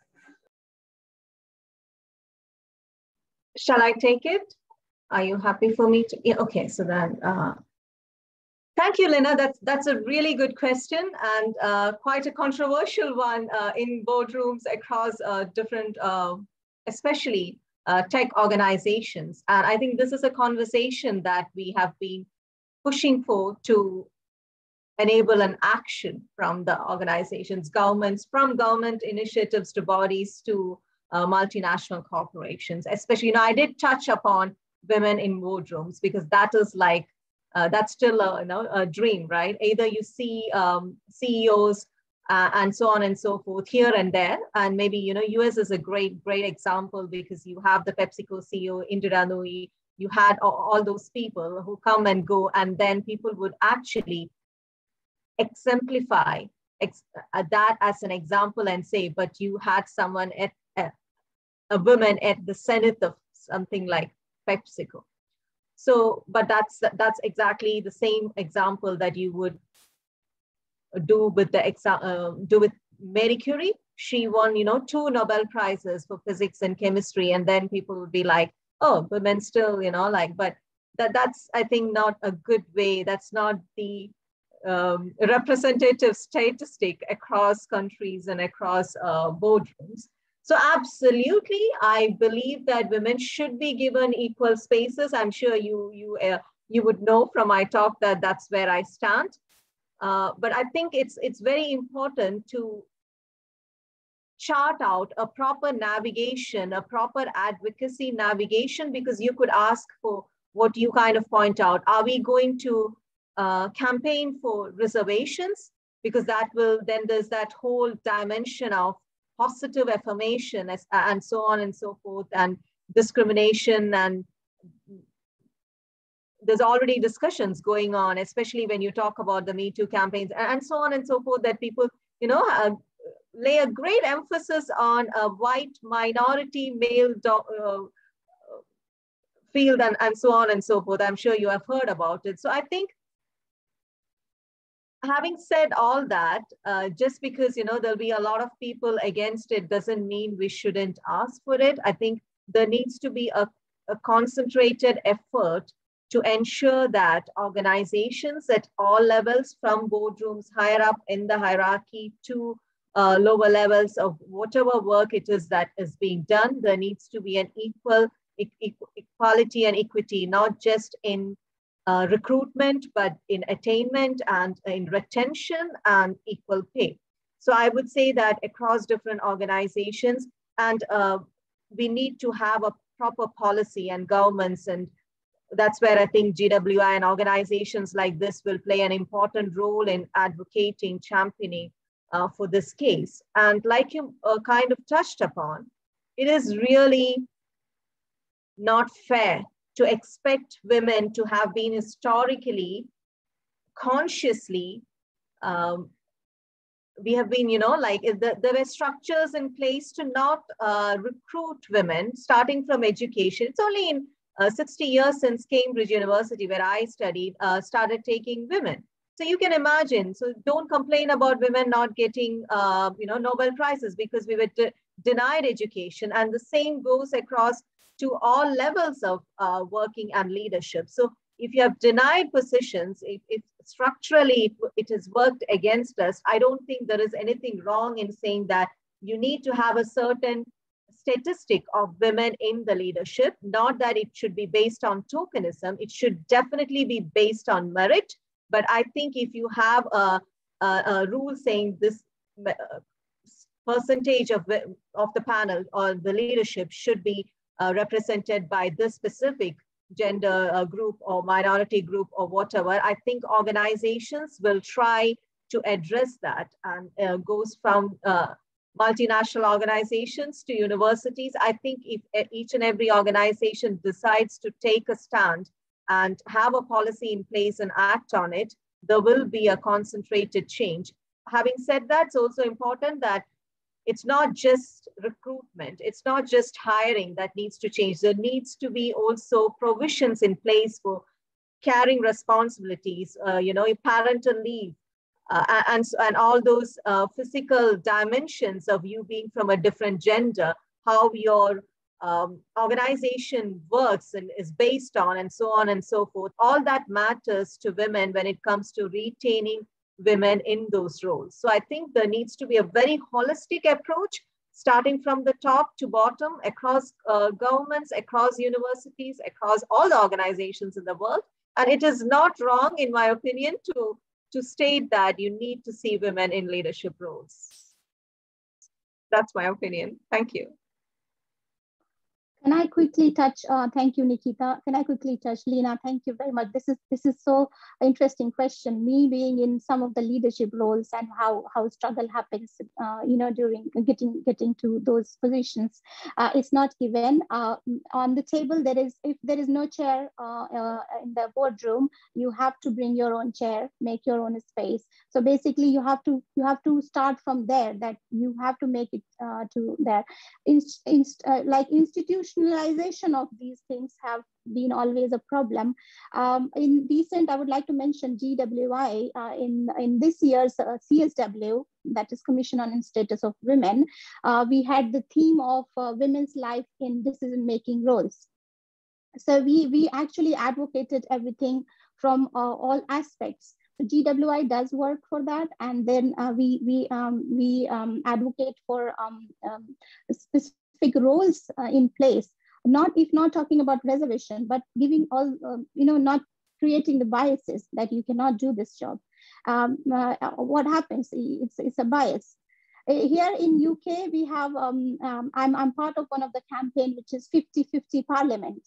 Shall I take it? Are you happy for me to? Yeah, okay, so then, thank you, Lena. That's a really good question and quite a controversial one in boardrooms across different, especially tech organizations. And I think this is a conversation that we have been pushing for to enable an action from the organizations, governments, from government initiatives to bodies to multinational corporations, especially, I did touch upon women in boardrooms because that is like, that's still a dream, right? Either you see CEOs and so on and so forth here and there. And maybe, US is a great example because you have the PepsiCo CEO, Indira Nooyi, you had all those people who come and go, and then people would actually exemplify that as an example and say, but you had someone a woman at the Senate of something like PepsiCo. So, but that's exactly the same example that you would do with Marie Curie, she won, 2 Nobel Prizes for physics and chemistry. And then people would be like, oh, women still, but that's, I think, not a good way. That's not the representative statistic across countries and across boardrooms. So absolutely, I believe that women should be given equal spaces. I'm sure you would know from my talk that that's where I stand. But I think it's very important to chart out a proper navigation, a proper advocacy navigation, because you could ask for what you kind of point out. Are we going to campaign for reservations? Because that will, then there's that whole dimension of positive affirmation and so on and so forth, and discrimination, and there's already discussions going on, especially when you talk about the Me Too campaigns and so on and so forth, that people, lay a great emphasis on a white minority male field and so on and so forth. I'm sure you have heard about it. So I think, having said all that, just because, there'll be a lot of people against it doesn't mean we shouldn't ask for it. I think there needs to be a concentrated effort to ensure that organizations at all levels, from boardrooms higher up in the hierarchy to lower levels of whatever work it is that is being done, there needs to be an equality and equity, not just in recruitment, but in attainment and in retention and equal pay. So I would say that across different organizations, and we need to have a proper policy and governments, and that's where I think GWI and organizations like this will play an important role in advocating, championing for this case. And like you kind of touched upon, it is really not fair to expect women to have been historically, consciously, we have been, there were structures in place to not recruit women, starting from education. It's only in 60 years since Cambridge University, where I studied, started taking women. So you can imagine, so don't complain about women not getting, Nobel Prizes, because we were denied education. And the same goes across to all levels of working and leadership. So if you have denied positions, if structurally it has worked against us, I don't think there is anything wrong in saying that you need to have a certain statistic of women in the leadership, not that it should be based on tokenism. It should definitely be based on merit. But I think if you have a rule saying this percentage of the panel or the leadership should be represented by this specific gender group or minority group or whatever, I think organizations will try to address that, and goes from multinational organizations to universities. I think if each and every organization decides to take a stand and have a policy in place and act on it, there will be a concentrated change. Having said that, it's also important that it's not just recruitment, it's not just hiring that needs to change. There needs to be also provisions in place for carrying responsibilities, parental leave, and all those physical dimensions of you being from a different gender, how your organization works and is based on, and so on and so forth. All that matters to women when it comes to retaining women in those roles. So I think there needs to be a very holistic approach, starting from the top to bottom, across governments, across universities, across all the organizations in the world. And it is not wrong, in my opinion, to state that you need to see women in leadership roles. That's my opinion. Thank you. Can I quickly touch? Thank you, Nikita. Can I quickly touch, Lena? Thank you very much. This is so interesting question. Me being in some of the leadership roles and how struggle happens, during getting to those positions. It's not given. On the table, if there is no chair in the boardroom, you have to bring your own chair, make your own space. So basically, you have to start from there. That you have to make it to there. Like institutions institutionalization of these things have been always a problem. In recent, I would like to mention GWI in this year's CSW, that is Commission on Status of Women. We had the theme of women's life in decision-making roles. So we actually advocated everything from all aspects. So GWI does work for that, and then we advocate for specific roles in place. If not talking about reservation, but giving all not creating the biases that you cannot do this job. What happens? It's a bias. Here in UK, we have I'm part of one of the campaign, which is 50-50 Parliament.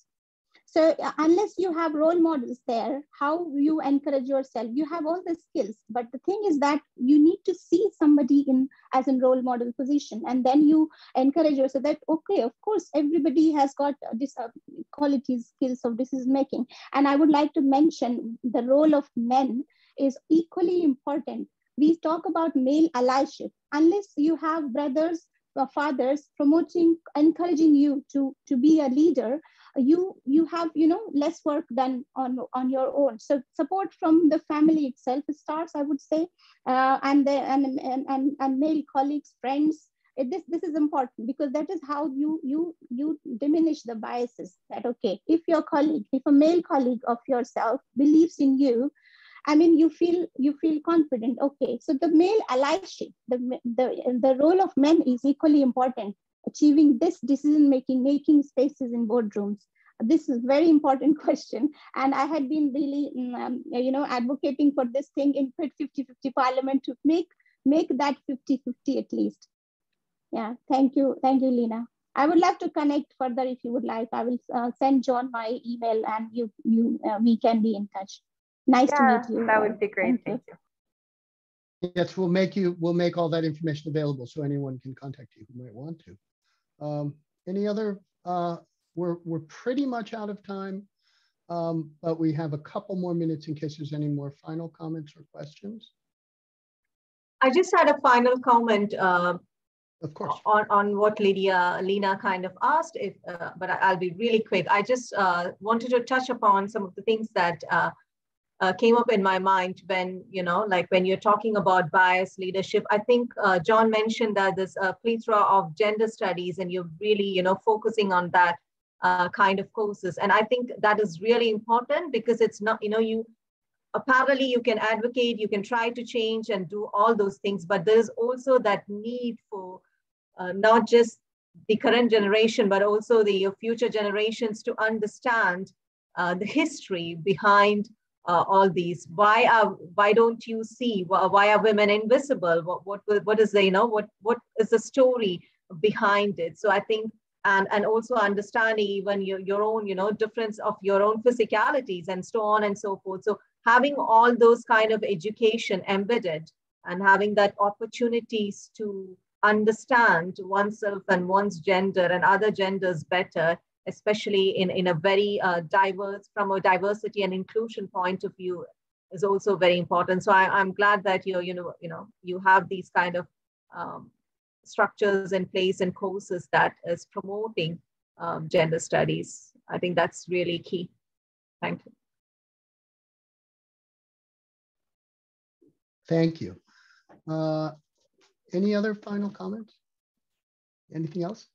So unless you have role models there, how you encourage yourself? You have all the skills, but the thing is that you need to see somebody as a role model position, and then you encourage yourself that, okay, of course, everybody has got this qualities, skills of decision making. And I would like to mention the role of men is equally important. We talk about male allyship. Unless you have brothers or fathers promoting, encouraging you to be a leader, you have less work done on your own. So support from the family itself starts, I would say, and male colleagues, friends. This is important, because that is how you diminish the biases. That, okay, if a male colleague of yourself believes in you, I mean, you feel confident. Okay, so the male allyship, the role of men is equally important. Achieving this making spaces in boardrooms. This is a very important question, and I had been really, advocating for this thing in 50-50 Parliament to make that 50-50 at least. Yeah, thank you, Lena. I would love to connect further if you would like. I will send John my email, and we can be in touch. Nice to meet you. That would be great. Thank you. Yes, we'll make all that information available so anyone can contact you who might want to. Any other? We're pretty much out of time, but we have a couple more minutes in case there's any more final comments or questions. I just had a final comment. Of course. On what Lena kind of asked, but I'll be really quick. I just wanted to touch upon some of the things that came up in my mind when, when you're talking about bias leadership. I think John mentioned that there's a plethora of gender studies, and you're really, focusing on that kind of courses. And I think that is really important, because it's not, parallelly you can advocate, you can try to change and do all those things, but there's also that need for not just the current generation, but also the future generations to understand the history behind all these. Why don't you see? Why are women invisible? What is what is the story behind it? So I think, and also understanding even your own difference of your own physicalities and so on and so forth. So having all those kind of education embedded, and having that opportunities to understand oneself and one's gender and other genders better, especially in a very diverse, from a diversity and inclusion point of view, is also very important. So I'm glad that you have these kind of structures in place and courses that is promoting gender studies. I think that's really key. Thank you. Thank you. Any other final comments? Anything else?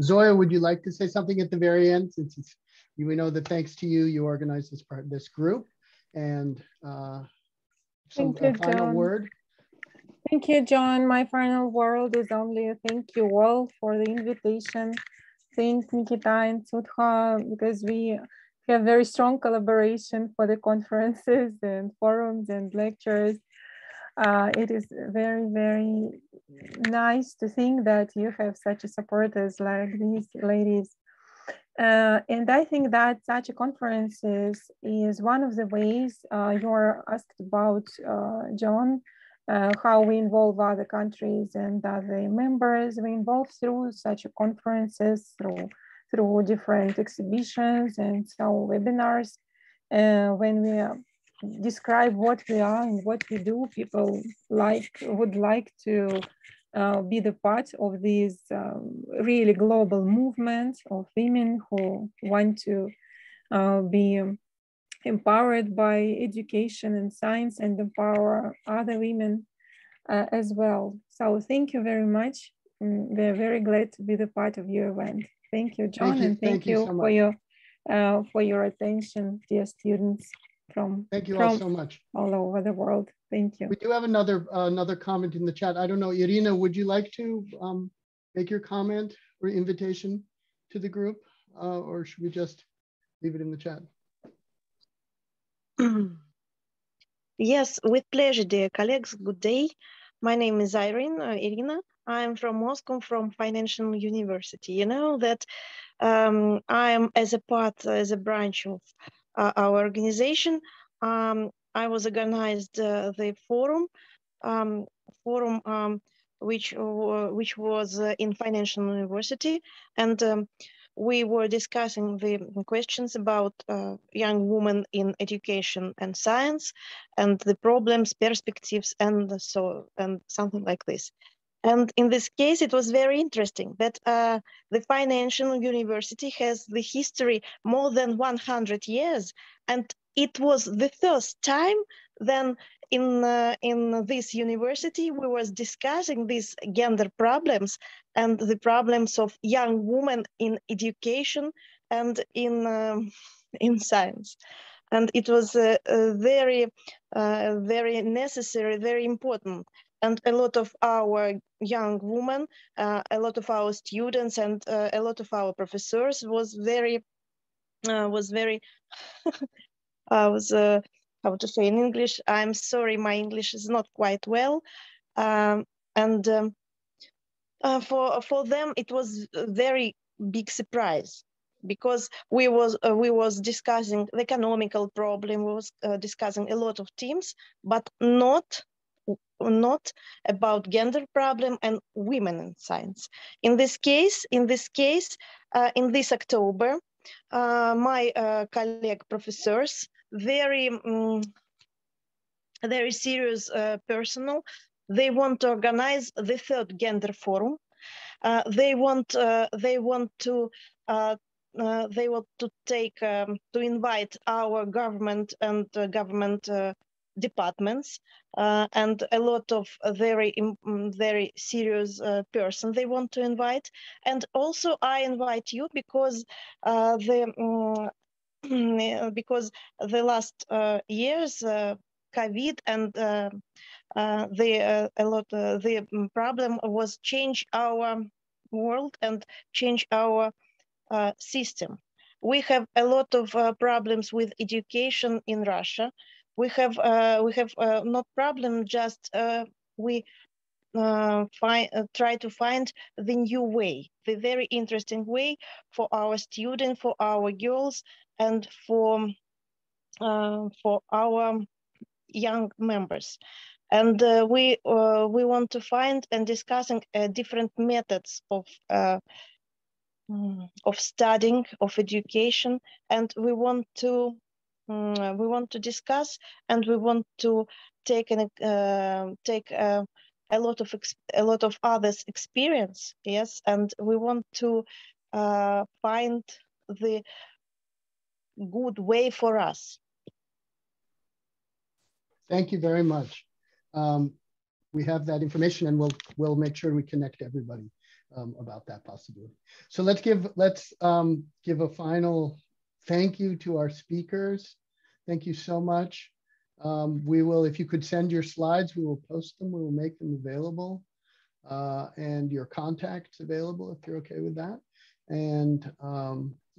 Zoya, would you like to say something at the very end, since we know that thanks to you, you organized this group, and some final word? Thank you, John. My final word is only thank you all for the invitation. Thank Nikita and Sudha, because we have very strong collaboration for the conferences and forums and lectures. It is very, very nice to think that you have such supporters like these ladies. And I think that such a conferences is one of the ways you're asked about, John, how we involve other countries and other members. We involve through such conferences, through different exhibitions and so webinars. When we describe what we are and what we do, people would like to be the part of this really global movement of women who want to be empowered by education and science and empower other women as well. So thank you very much. We're very glad to be the part of your event. Thank you, John, and thank you for your attention, dear students from all so much all over the world. Thank you. We do have another comment in the chat. I don't know, Irina, would you like to make your comment or invitation to the group, or should we just leave it in the chat? Yes, with pleasure, dear colleagues. Good day. My name is Irina. I'm from Moscow, from Financial University. You know that I'm as a branch of our organization. I was organized the forum, which was in Financial University, and we were discussing the questions about young women in education and science, and the problems, perspectives, and something like this. And in this case, it was very interesting that the Financial University has the history more than 100 years, and it was the first time then in this university we was discussing these gender problems and the problems of young women in education and in science. And it was very necessary, very important. And a lot of our young women, a lot of our students, and a lot of our professors was very how to say in English. I'm sorry, my English is not quite well, for them it was a very big surprise, because we was discussing the economical problem, we was discussing a lot of themes, but not about gender problem and women in science. In this case, in this October, my colleague professors, very serious personnel, they want to organize the third gender forum. They want to take to invite our government and government departments and a lot of very serious persons they want to invite. And also I invite you because because the last years COVID and the problem was change our world and change our system. We have a lot of problems with education in Russia. We have not problem, just we try to find the new way, the very interesting way for our students, for our girls, and for our young members. And we want to find and discussing different methods of studying, of education, and we want to discuss, and we want to take a lot of others' experience, yes, and we want to find the good way for us. Thank you very much. We have that information, and we'll make sure we connect everybody about that possibility. So let's give a final thank you to our speakers. Thank you so much. We will, if you could send your slides, we will post them. We will make them available, and your contacts available if you're okay with that. And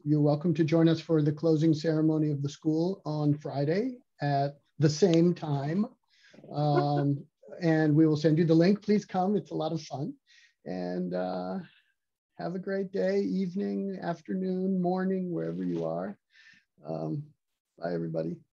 you're welcome to join us for the closing ceremony of the school on Friday at the same time. And we will send you the link. Please come. It's a lot of fun. And have a great day, evening, afternoon, morning, wherever you are. Bye, everybody.